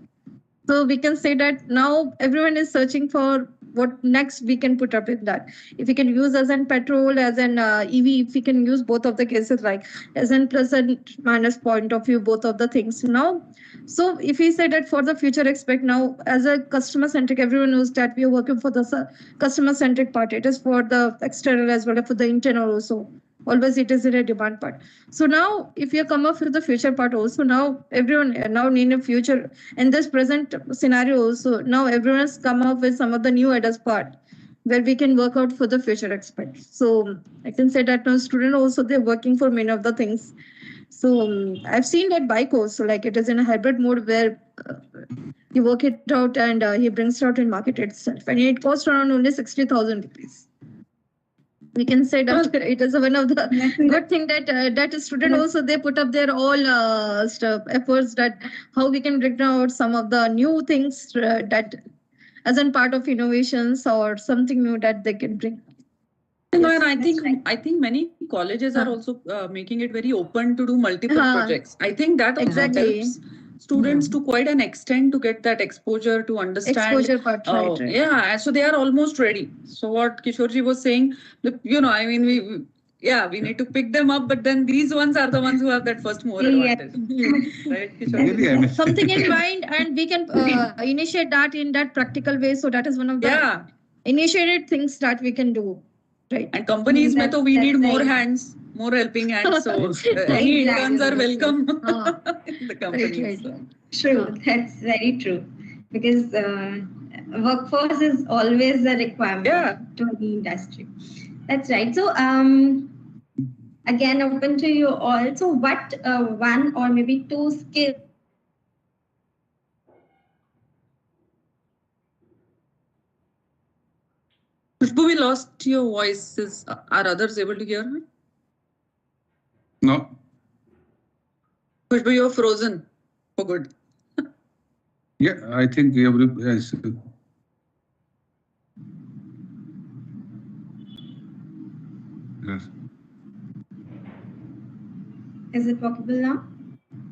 So we can say that now everyone is searching for what next we can put up in that. If we can use as an petrol, as an EV, if we can use both of the cases, like as an plus and minus point of view, both of the things now. So if we say that for the future expect now as a customer centric, everyone knows that we are working for the customer centric part. It is for the external as well as for the internal also. Always it is in a demand part. So now if you come up with the future part also, now everyone now in a future in this present scenario also, now everyone has come up with some of the new ADAS part where we can work out for the future aspects. So I can say that now student also they're working for many of the things. So I've seen that bike also, like it is in a hybrid mode where you work it out and he brings it out in market itself, and it costs around only 60,000 rupees. We can say that it is one of the good thing that that student also they put up their all efforts that how we can bring out some of the new things that as a part of innovations or something new that they can bring. No, and I think many colleges are also making it very open to do multiple projects. I think that exactly helps students to quite an extent to get that exposure to understand. Exposure part, right. Yeah, so they are almost ready. So what Kishorji was saying, we need to pick them up, but then these ones are the ones who have that first mover advantage. Right, Kishor? Something in mind, and we can initiate that in that practical way. So that is one of the initiated things that we can do. Right. And companies mein we need more hands, more helping hands. So any interns are welcome in the companies. Right. True, that's very true. Because workforce is always a requirement to the industry. That's right. So again, open to you all. So what one or maybe two skills Khushboo, we lost your voice. Are others able to hear me? No. Khushboo, you're frozen for good. Yeah, I think everybody has. Yes. Is it workable now?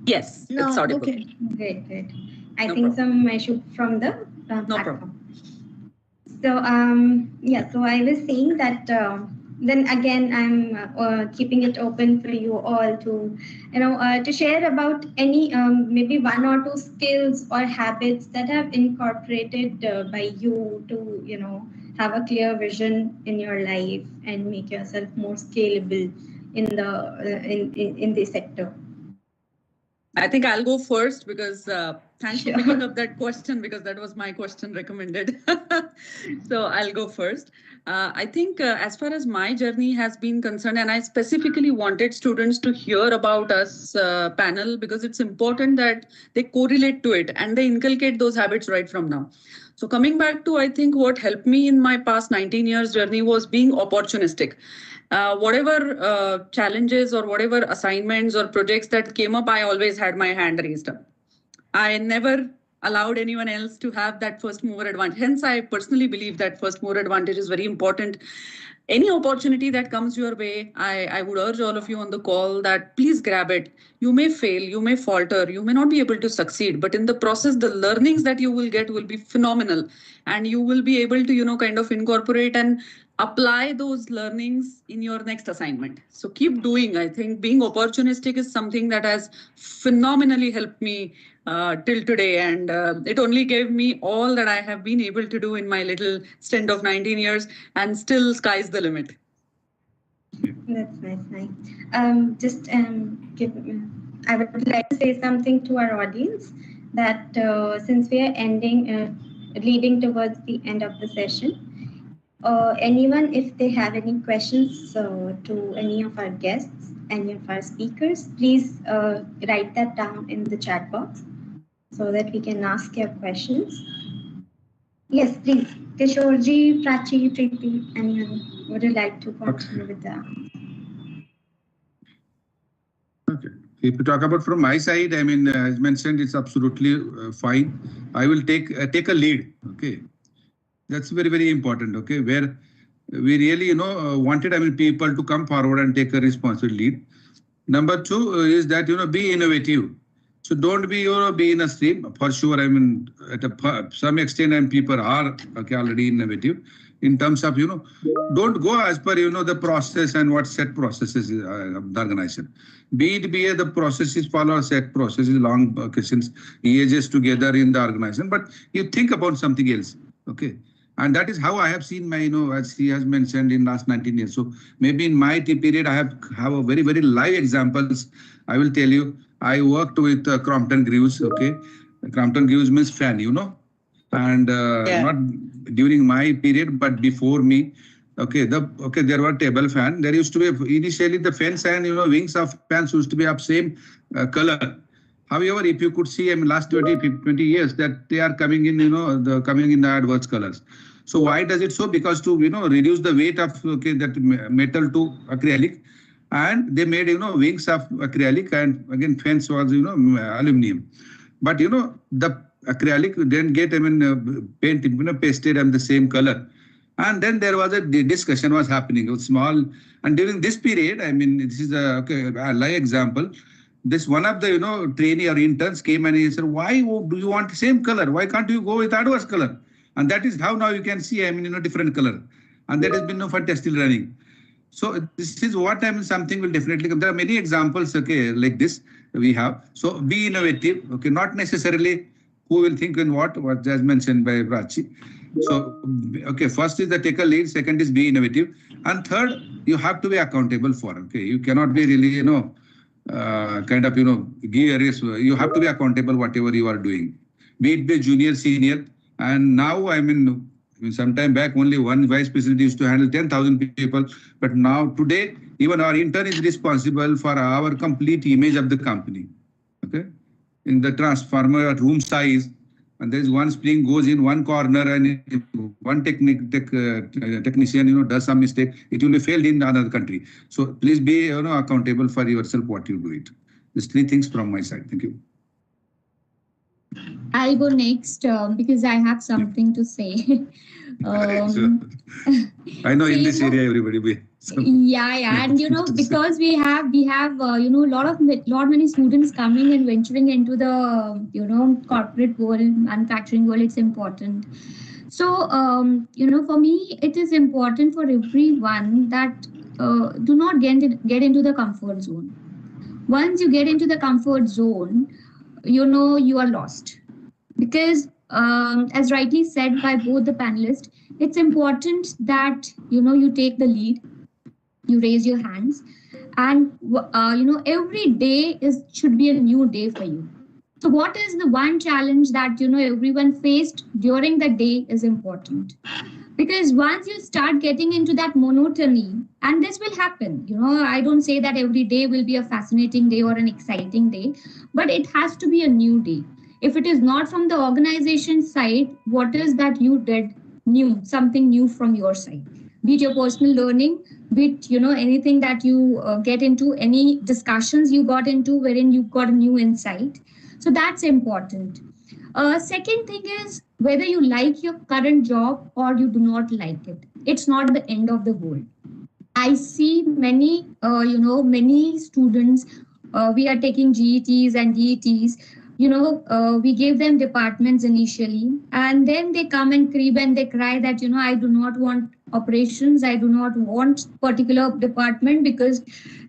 Yes, No, it's audible. okay. Great, great. I No think problem. some issue from the No platform. problem. So yeah, so I was saying that then again I'm keeping it open for you all to to share about any maybe one or two skills or habits that have incorporated by you to have a clear vision in your life and make yourself more scalable in the in the sector. I think I'll go first because thanks Sure. for picking up that question, because that was my question recommended. So I'll go first. I think as far as my journey has been concerned, and I specifically wanted students to hear about us panel because it's important that they correlate to it and they inculcate those habits right from now. So coming back to, I think what helped me in my past 19 years journey was being opportunistic. Whatever challenges or whatever assignments or projects that came up, I always had my hand raised up. I never allowed anyone else to have that first mover advantage. Hence, I personally believe that first mover advantage is very important. Any opportunity that comes your way, I would urge all of you on the call that please grab it. You may fail, you may falter, you may not be able to succeed, but in the process, the learnings that you will get will be phenomenal. And you will be able to, kind of incorporate and apply those learnings in your next assignment. So keep doing. I think being opportunistic is something that has phenomenally helped me till today. And it only gave me all that I have been able to do in my little stint of 19 years, and still sky's the limit. That's nice. Just I would like to say something to our audience that since we are leading towards the end of the session, anyone, if they have any questions to any of our guests, any of our speakers, please write that down in the chat box so that we can ask your questions. Yes, please. Kishorji, Prachee, Preeti, anyone, would you like to continue with that? Okay. If you talk about from my side, I mean, as mentioned, it's absolutely fine. I will take a lead. Okay, that's very, very important. Okay, where we really wanted people to come forward and take a responsible lead. Number two is that be innovative. So don't be be in a stream for sure. I mean, at some extent, and people are already innovative in terms of don't go as per the process and what set processes of the organization. Be it the processes follow set processes long since ages together in the organization, but you think about something else. Okay. And that is how I have seen my, as he has mentioned, in last 19 years. So maybe in my period, I have a very, very live examples. I will tell you, I worked with Crompton Greaves. Okay. Crompton Greaves means fan, and not during my period, but before me. Okay. There were table fan. There used to be initially the fans and, wings of fans used to be of same color. However, if you could see, I mean, last 20 years that they are coming in, coming in the adverse colors. So why does it so? Because to, reduce the weight of, that metal to acrylic, and they made, wings of acrylic, and again, fence was, aluminum. But, the acrylic didn't get, paint, pasted on the same color. And then there was a discussion was happening, it was small. And during this period, I mean, this is a live example. This one of the, trainee or interns came and he said, why do you want the same color? Why can't you go with adverse color? And that is how now you can see, different color. And that has been fantastic learning. So this is what something will definitely come. There are many examples, okay, like this we have. So be innovative, okay, not necessarily who will think in what as mentioned by Prachee. So, okay, first is the take a lead, second is be innovative. And third, you have to be accountable for, okay, you cannot be really, give a risk. You have to be accountable whatever you are doing, be it the junior, senior. And now, some time back, only one vice president used to handle 10,000 people. But now today, even our intern is responsible for our complete image of the company. Okay, in the transformer room size, and there is one spring goes in one corner, and one technician does some mistake, it will be failed in another country. So please be accountable for yourself what you do it. These three things from my side. Thank you. I'll go next because I have something to say. I know in this area everybody be. Yeah, and because we have lot many students coming and venturing into the corporate world, manufacturing world. It's important. So for me, it is important for everyone that do not get into the comfort zone. Once you get into the comfort zone, you are lost, because as rightly said by both the panelists, it's important that you take the lead, you raise your hands, and every day should be a new day for you. So what is the one challenge that everyone faced during the day is important, because once you start getting into that monotony, and this will happen, I don't say that every day will be a fascinating day or an exciting day, but it has to be a new day. If it is not from the organization side, what is that you did new, something new from your side, be it your personal learning, be it anything that you get into, any discussions you got into wherein you got a new insight. So that's important. Second thing is whether you like your current job or you do not like it. It's not the end of the world. I see many, many students. We are taking GETs and DETs. We gave them departments initially, and then they come and creep and they cry that I do not want operations. I do not want particular department because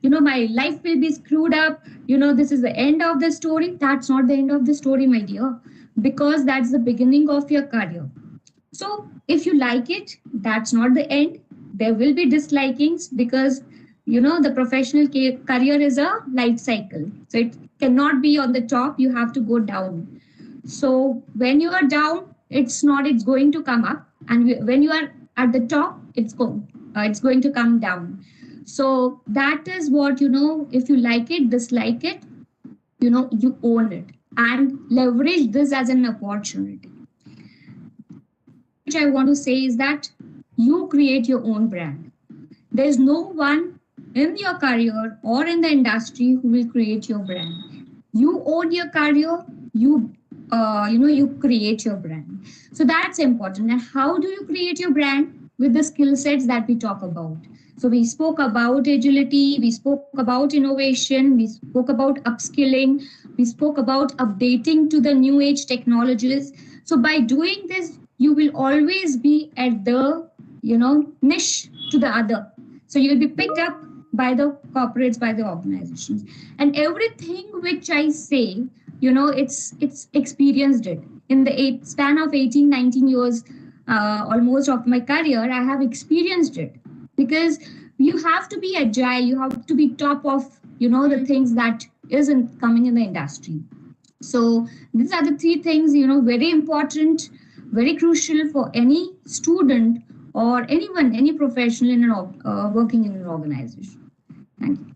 my life will be screwed up. This is the end of the story. That's not the end of the story, my dear, because that's the beginning of your career. So if you like it, that's not the end. There will be dislikings, because the professional career is a life cycle. So it cannot be on the top. You have to go down. So when you are down, it's going to come up, and when you are at the top, it's going to come down. So that is what if you like it, dislike it, you own it and leverage this as an opportunity. Which I want to say is that you create your own brand. There's no one in your career or in the industry who will create your brand. You own your career. You create your brand. So that's important. And how do you create your brand? With the skill sets that we talk about. So we spoke about agility, we spoke about innovation, we spoke about upskilling, we spoke about updating to the new age technologies. So by doing this, you will always be at the niche to the other. So you will be picked up by the corporates, by the organizations, and everything which I say, it's experienced it in the span of 18, 19 years, almost of my career. I have experienced it, because you have to be agile. You have to be top of the things that isn't coming in the industry. So these are the three things very important, very crucial for any student or anyone, any professional in working in an organization. Thank you.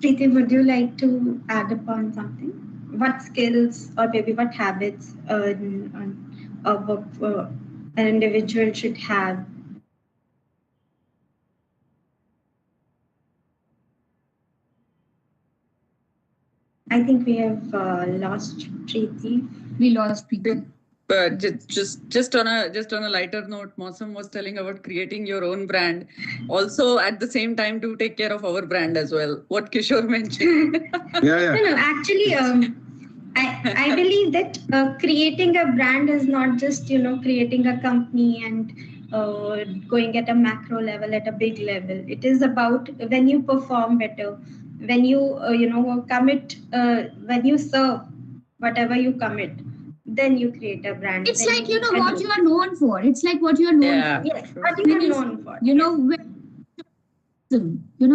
Preeti, would you like to add upon something? What skills or maybe what habits an individual should have? I think we have lost Preeti. We lost Preeti. But just on a lighter note, Mausam was telling about creating your own brand. Also, at the same time, to take care of our brand as well. What Kishor mentioned. Yeah. No, actually, I believe that creating a brand is not just creating a company and going at a macro level, at a big level. It is about when you perform better, when you commit, when you serve whatever you commit, then you create a brand. It's like what you are known for. It's like what you are known for. Yes, what you are known for.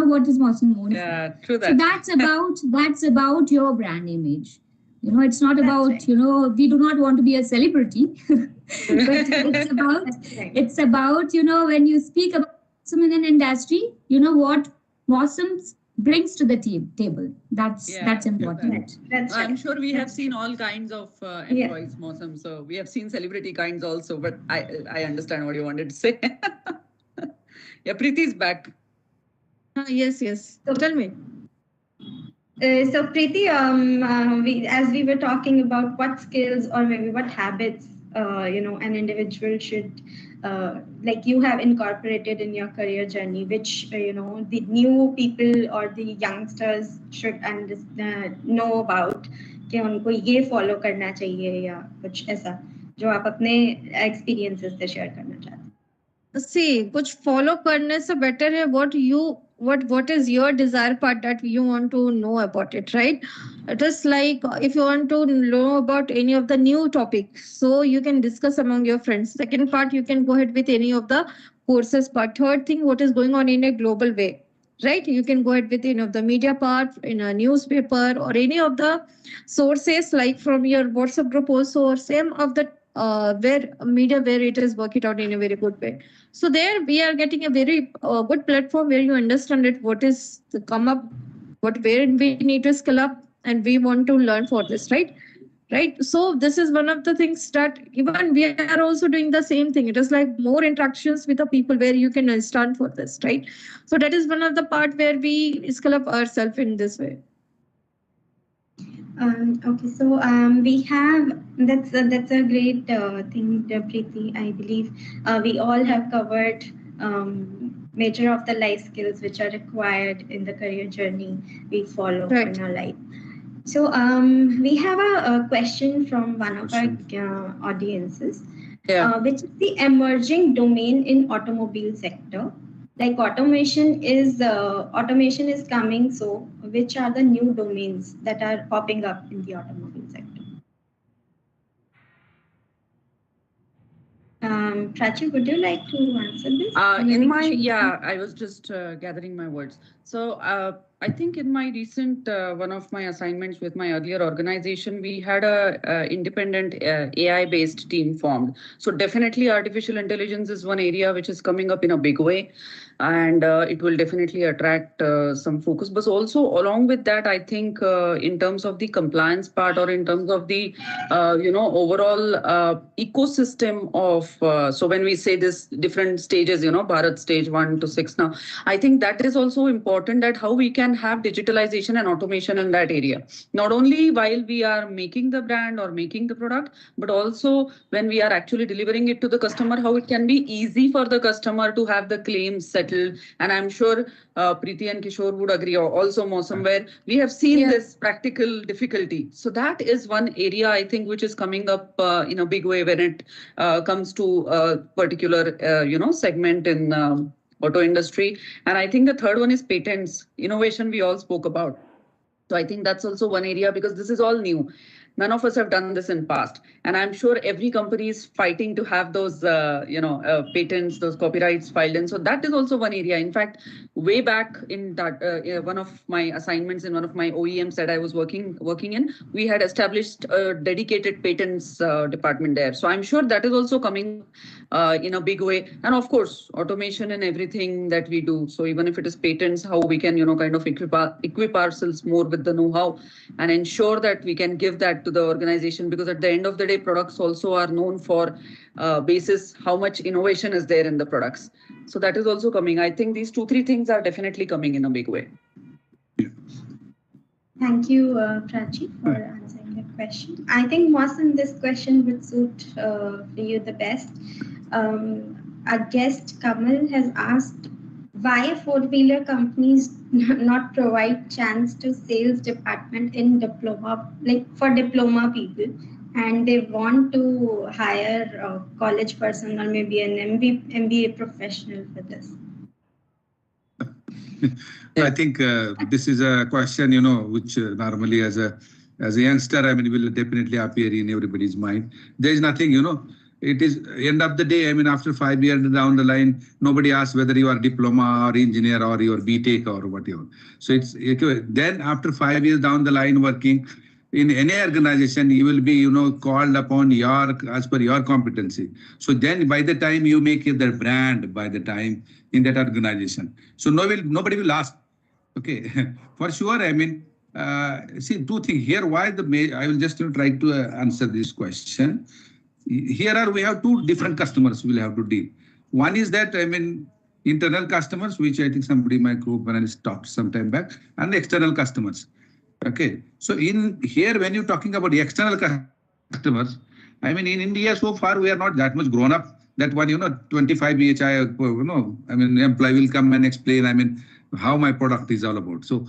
What is Mausam known for? Yeah, true that. So that's about your brand image. It's not about right. We do not want to be a celebrity, but it's about when you speak about Mausam in an industry, what Mausam brings to the table. That's important. That's right. I'm sure we have seen all kinds of employees, Mausam. So we have seen celebrity kinds also, but I understand what you wanted to say. Yeah, Preeti is back. Yes. So tell me. So Preeti, as we were talking about what skills or maybe what habits an individual should, like you have incorporated in your career journey, which, the new people or the youngsters should know about, कि उनको ये follow करना चाहिए या कुछ ऐसा जो आप अपने एक्सपीरियंसेस से शेयर करना चाहते हैं? See, कुछ follow करने से better है what is your desire part that you want to know about it, right? It is like if you want to know about any of the new topics, so you can discuss among your friends. Second part, you can go ahead with any of the courses part. Third thing, what is going on in a global way, right? You can go ahead with any of the media part in a newspaper or any of the sources like from your WhatsApp group also, or same of the where media where it is working out in a very good way. So there we are getting a very good platform where you understand it, what is the come up, where we need to skill up, and we want to learn for this, right? Right. So this is one of the things that even we are also doing the same thing. It is like more interactions with the people where you can understand for this, right? So that is one of the part where we skill up ourselves in this way. Okay, so we have that's a great thing, Preeti. I believe we all have covered major of the life skills which are required in the career journey we follow in our life. So we have a question from one of our audiences, which is the emerging domain in automobile sector. Like automation is coming. So which are the new domains that are popping up in the automobile sector? Prachee, would you like to answer this? I was just gathering my words. So I think in my recent one of my assignments with my earlier organization, we had a independent AI-based team formed. So definitely artificial intelligence is one area which is coming up in a big way, and it will definitely attract some focus. But also along with that, I think in terms of the compliance part or in terms of the overall ecosystem of so when we say this different stages, Bharat stage 1 to 6 now, I think that is also important, that how we can have digitalization and automation in that area. Not only while we are making the brand or making the product, but also when we are actually delivering it to the customer, how it can be easy for the customer to have the claims settled. And I'm sure Preeti and Kishor would agree, or also Mausam, where we have seen this practical difficulty. So that is one area I think which is coming up in a big way when it comes to a particular segment in auto industry. And I think the third one is patents, innovation we all spoke about. So I think that's also one area, because this is all new. None of us have done this in past. And I'm sure every company is fighting to have those, patents, those copyrights filed in. So that is also one area. In fact, way back in that one of my assignments in one of my OEMs that I was working in, we had established a dedicated patents department there. So I'm sure that is also coming in a big way. And of course, automation in everything that we do. So even if it is patents, how we can, kind of equip ourselves more with the know-how and ensure that we can give that to the organization, because at the end of the day, products also are known for basis how much innovation is there in the products. So that is also coming. I think these 2-3 things are definitely coming in a big way. Thank you, Prachee, for answering the question. I think, Mausam, this question would suit for you the best. Our guest, Kamal, has asked why four-wheeler companies not provide chance to sales department in diploma, like for diploma people, and they want to hire a college person or maybe an MBA professional for this. I think this is a question, which normally as a youngster, will definitely appear in everybody's mind. There is nothing, it is end of the day, after 5 years down the line, nobody asks whether you are diploma or engineer or you are BTech or whatever. So it's then after 5 years down the line working in any organization, you will be, called upon as per your competency. So then by the time you make the brand, by the time in that organization, so nobody will ask. Okay, for sure. See, 2 things here. Why I will just try to answer this question. Here we have 2 different customers we'll have to deal. One is that, internal customers, which I think somebody in my group analyst talked some time back, and the external customers. Okay, so in here, when you're talking about the external customers, I mean, in India, so far, we are not that much grown up. That one, 25 EHI, employee will come and explain, how my product is all about. So,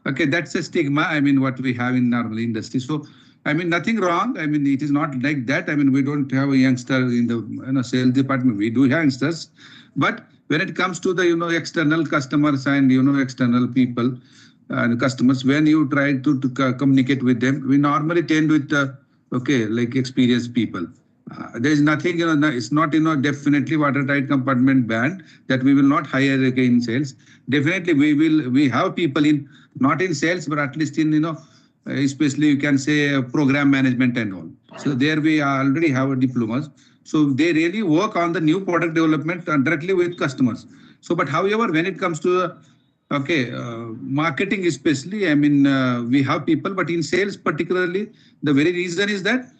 okay, that's a stigma, what we have in normal industry. So, nothing wrong. It is not like that. We don't have a youngster in the sales department. We do have youngsters. But when it comes to the, external customers and, external people and customers, when you try to communicate with them, we normally tend with, like experienced people. There is nothing, it's not, definitely watertight compartment band that we will not hire again in sales. Definitely we have people in, not in sales, but at least in, especially you can say program management and all. So there we already have diplomas. So they really work on the new product development directly with customers. So, but however, when it comes to marketing especially, we have people, but in sales particularly, the very reason is that,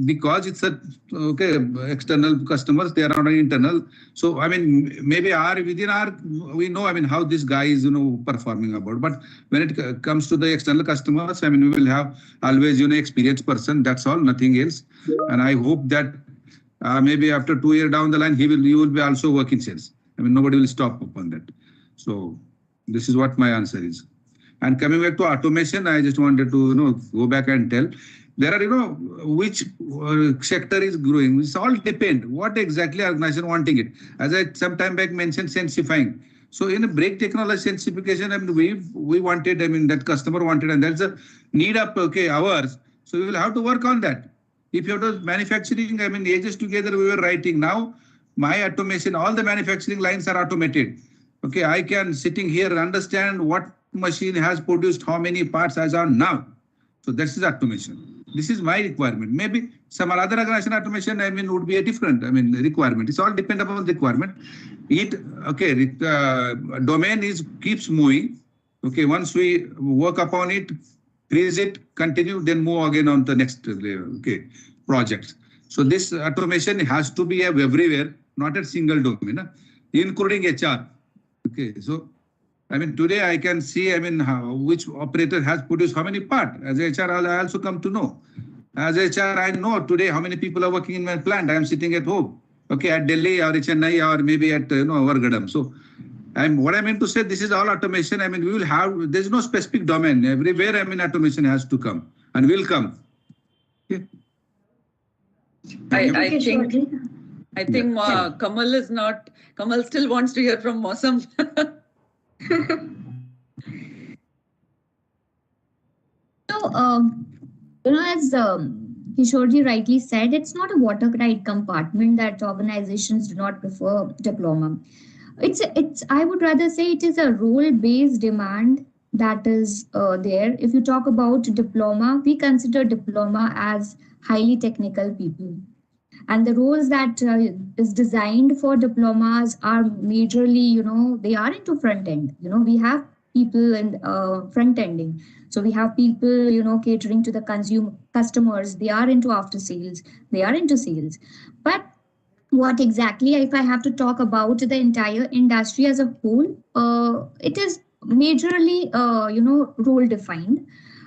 because it's external customers, they are not internal. So, maybe we know, how this guy is, performing about. But when it comes to the external customers, we will have always, experienced person. That's all, nothing else. And I hope that maybe after 2 years down the line, you will be also working sales. Nobody will stop upon that. So this is what my answer is. And coming back to automation, I just wanted to, go back and tell. There are, which sector is growing. It's all depend what exactly organization wanting it. As I sometime back mentioned, sensifying. So in a brake technology sensification, we wanted, that customer wanted, and that's a need of hours. So we will have to work on that. If you have to manufacturing, ages together we were writing. Now my automation, all the manufacturing lines are automated. Okay, I can sitting here and understand what machine has produced how many parts as on now. So this is automation. This is my requirement. Maybe some other organization automation, would be a different, requirement. It's all depend upon the requirement. Domain keeps moving. Okay, once we work upon it, freeze it, continue, then move again on the next projects. So this automation has to be everywhere, not a single domain, including HR. Okay, so today I can see, which operator has produced how many parts. As HR, I also come to know. As HR, I know today how many people are working in my plant. I am sitting at home, at Delhi or Chennai or maybe at Vargadam. So, what I meant to say, this is all automation. We will have. There's no specific domain. Everywhere, automation has to come and will come. Yeah. I think Kamal is not. Kamal still wants to hear from Mausam. As Kishorji rightly said, it's not a watertight compartment that organizations do not prefer diploma. I would rather say it is a role-based demand that is there. If you talk about diploma, we consider diploma as highly technical people. And the roles that is designed for diplomas are majorly, they are into front end. We have people in front ending. So we have people, catering to the customers. They are into after sales. They are into sales. But what exactly, if I have to talk about the entire industry as a whole, it is majorly, role defined.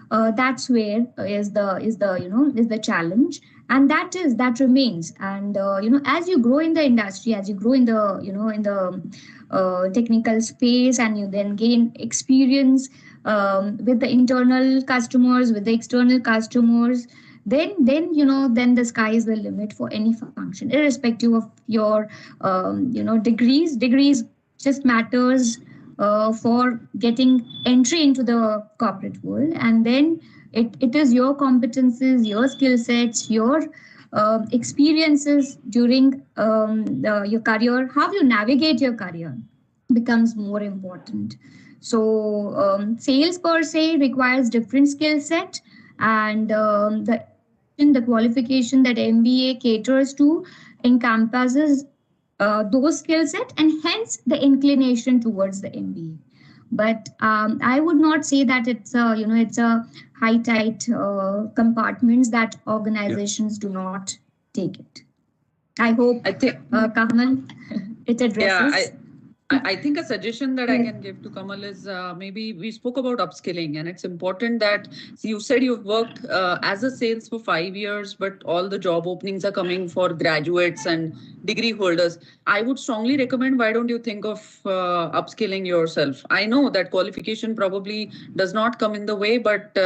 That's where is the challenge, and that remains. And as you grow in the industry, as you grow in the technical space, and you then gain experience with the internal customers, with the external customers, then the sky is the limit for any function, irrespective of your degrees. Degrees just matters for getting entry into the corporate world, and then it is your competences, your skill sets, your experiences during your career, how you navigate your career becomes more important. So sales per se requires different skill set, and the qualification that MBA caters to encompasses those skill set, and hence the inclination towards the MBA. But I would not say that it's a high tight compartments that organizations do not take it. I hope Kamal, it addresses. Yeah, I think a suggestion that I Yes. can give to Kamal is maybe we spoke about upskilling, and it's important that you said you've worked as a sales for 5 years, but all the job openings are coming for graduates and degree holders. I would strongly recommend, why don't you think of upskilling yourself? I know that qualification probably does not come in the way, but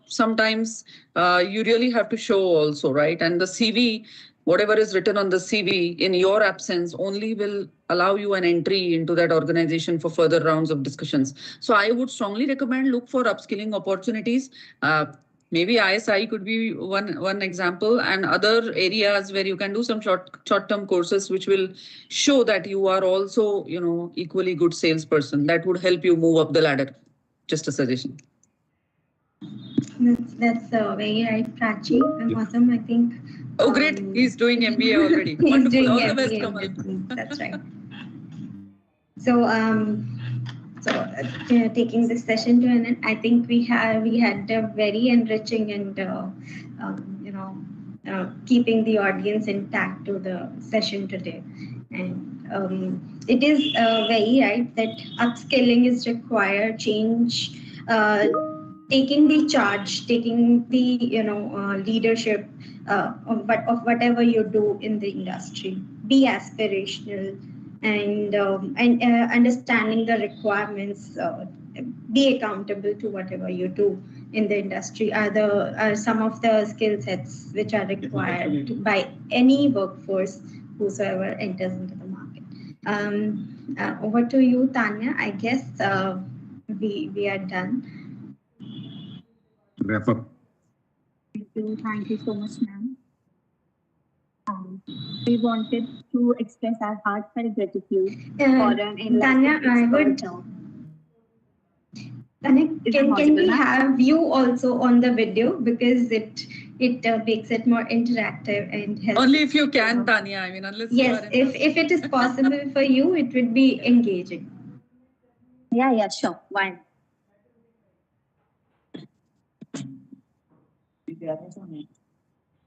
sometimes you really have to show also, right? And the CV, whatever is written on the CV in your absence only will allow you an entry into that organization for further rounds of discussions. So I would strongly recommend look for upskilling opportunities. Maybe ISI could be one example, and other areas where you can do some short-term courses which will show that you are also, equally good salesperson. That would help you move up the ladder. Just a suggestion. That's very right, Prachee. And Mausam, I think. Oh, great. He's doing MBA already. He's Wonderful. doing All the MBA best, in Kamal. business. That's right. So, taking this session to an end, I think we had a very enriching and keeping the audience intact to the session today. And it is very right that upskilling is required, change, taking the charge, taking the leadership of whatever you do in the industry. Be aspirational and understanding the requirements. Be accountable to whatever you do in the industry are some of the skill sets which are required by any workforce whosoever enters into the market. Over to you, Tanya. I guess we are done. Wrap up. Thank you so much, ma'am. We wanted to express our heartfelt gratitude for an Tanya, I would. Tanya, can we have you also on the video, because it makes it more interactive and helps. Only if you can, Tanya. I mean, unless yes, you are if it is possible for you, it would be engaging. Yeah, sure. Why?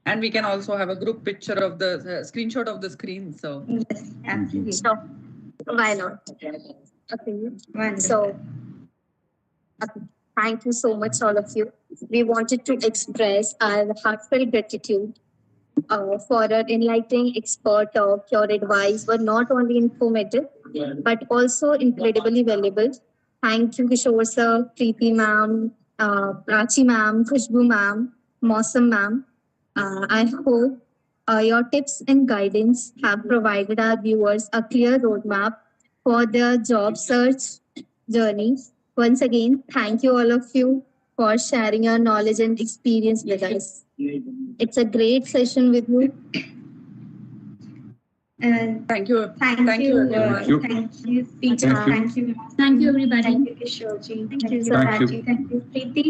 And we can also have a group picture of the screenshot of the screen. So yes, absolutely. Sure. Why not? Okay. Wonderful. So, thank you so much, all of you. We wanted to express our heartfelt gratitude for an enlightening expert talk. Your advice were not only informative, but also incredibly valuable. Thank you, Kishor sir, Preeti ma'am, Prachee ma'am, Khushboo ma'am, Mausam ma'am. I hope your tips and guidance have provided our viewers a clear roadmap for their job search journey. Once again, thank you all of you for sharing your knowledge and experience with us. It's a great session with you. thank you. Thank you, everyone. Thank you. Thank you, speaker. Thank you. Thank you, everybody. Thank you, Kishorji. Thank you, Thank you. Prachee. Thank you, Preeti,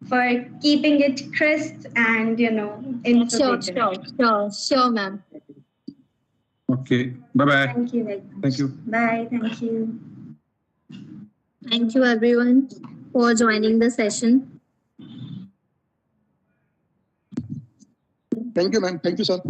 for keeping it crisp and informative. Sure, ma'am. Okay. Bye-bye. Thank you very much. Thank you. Bye. Thank you. Thank you, everyone, for joining the session. Thank you, ma'am. Thank you, sir.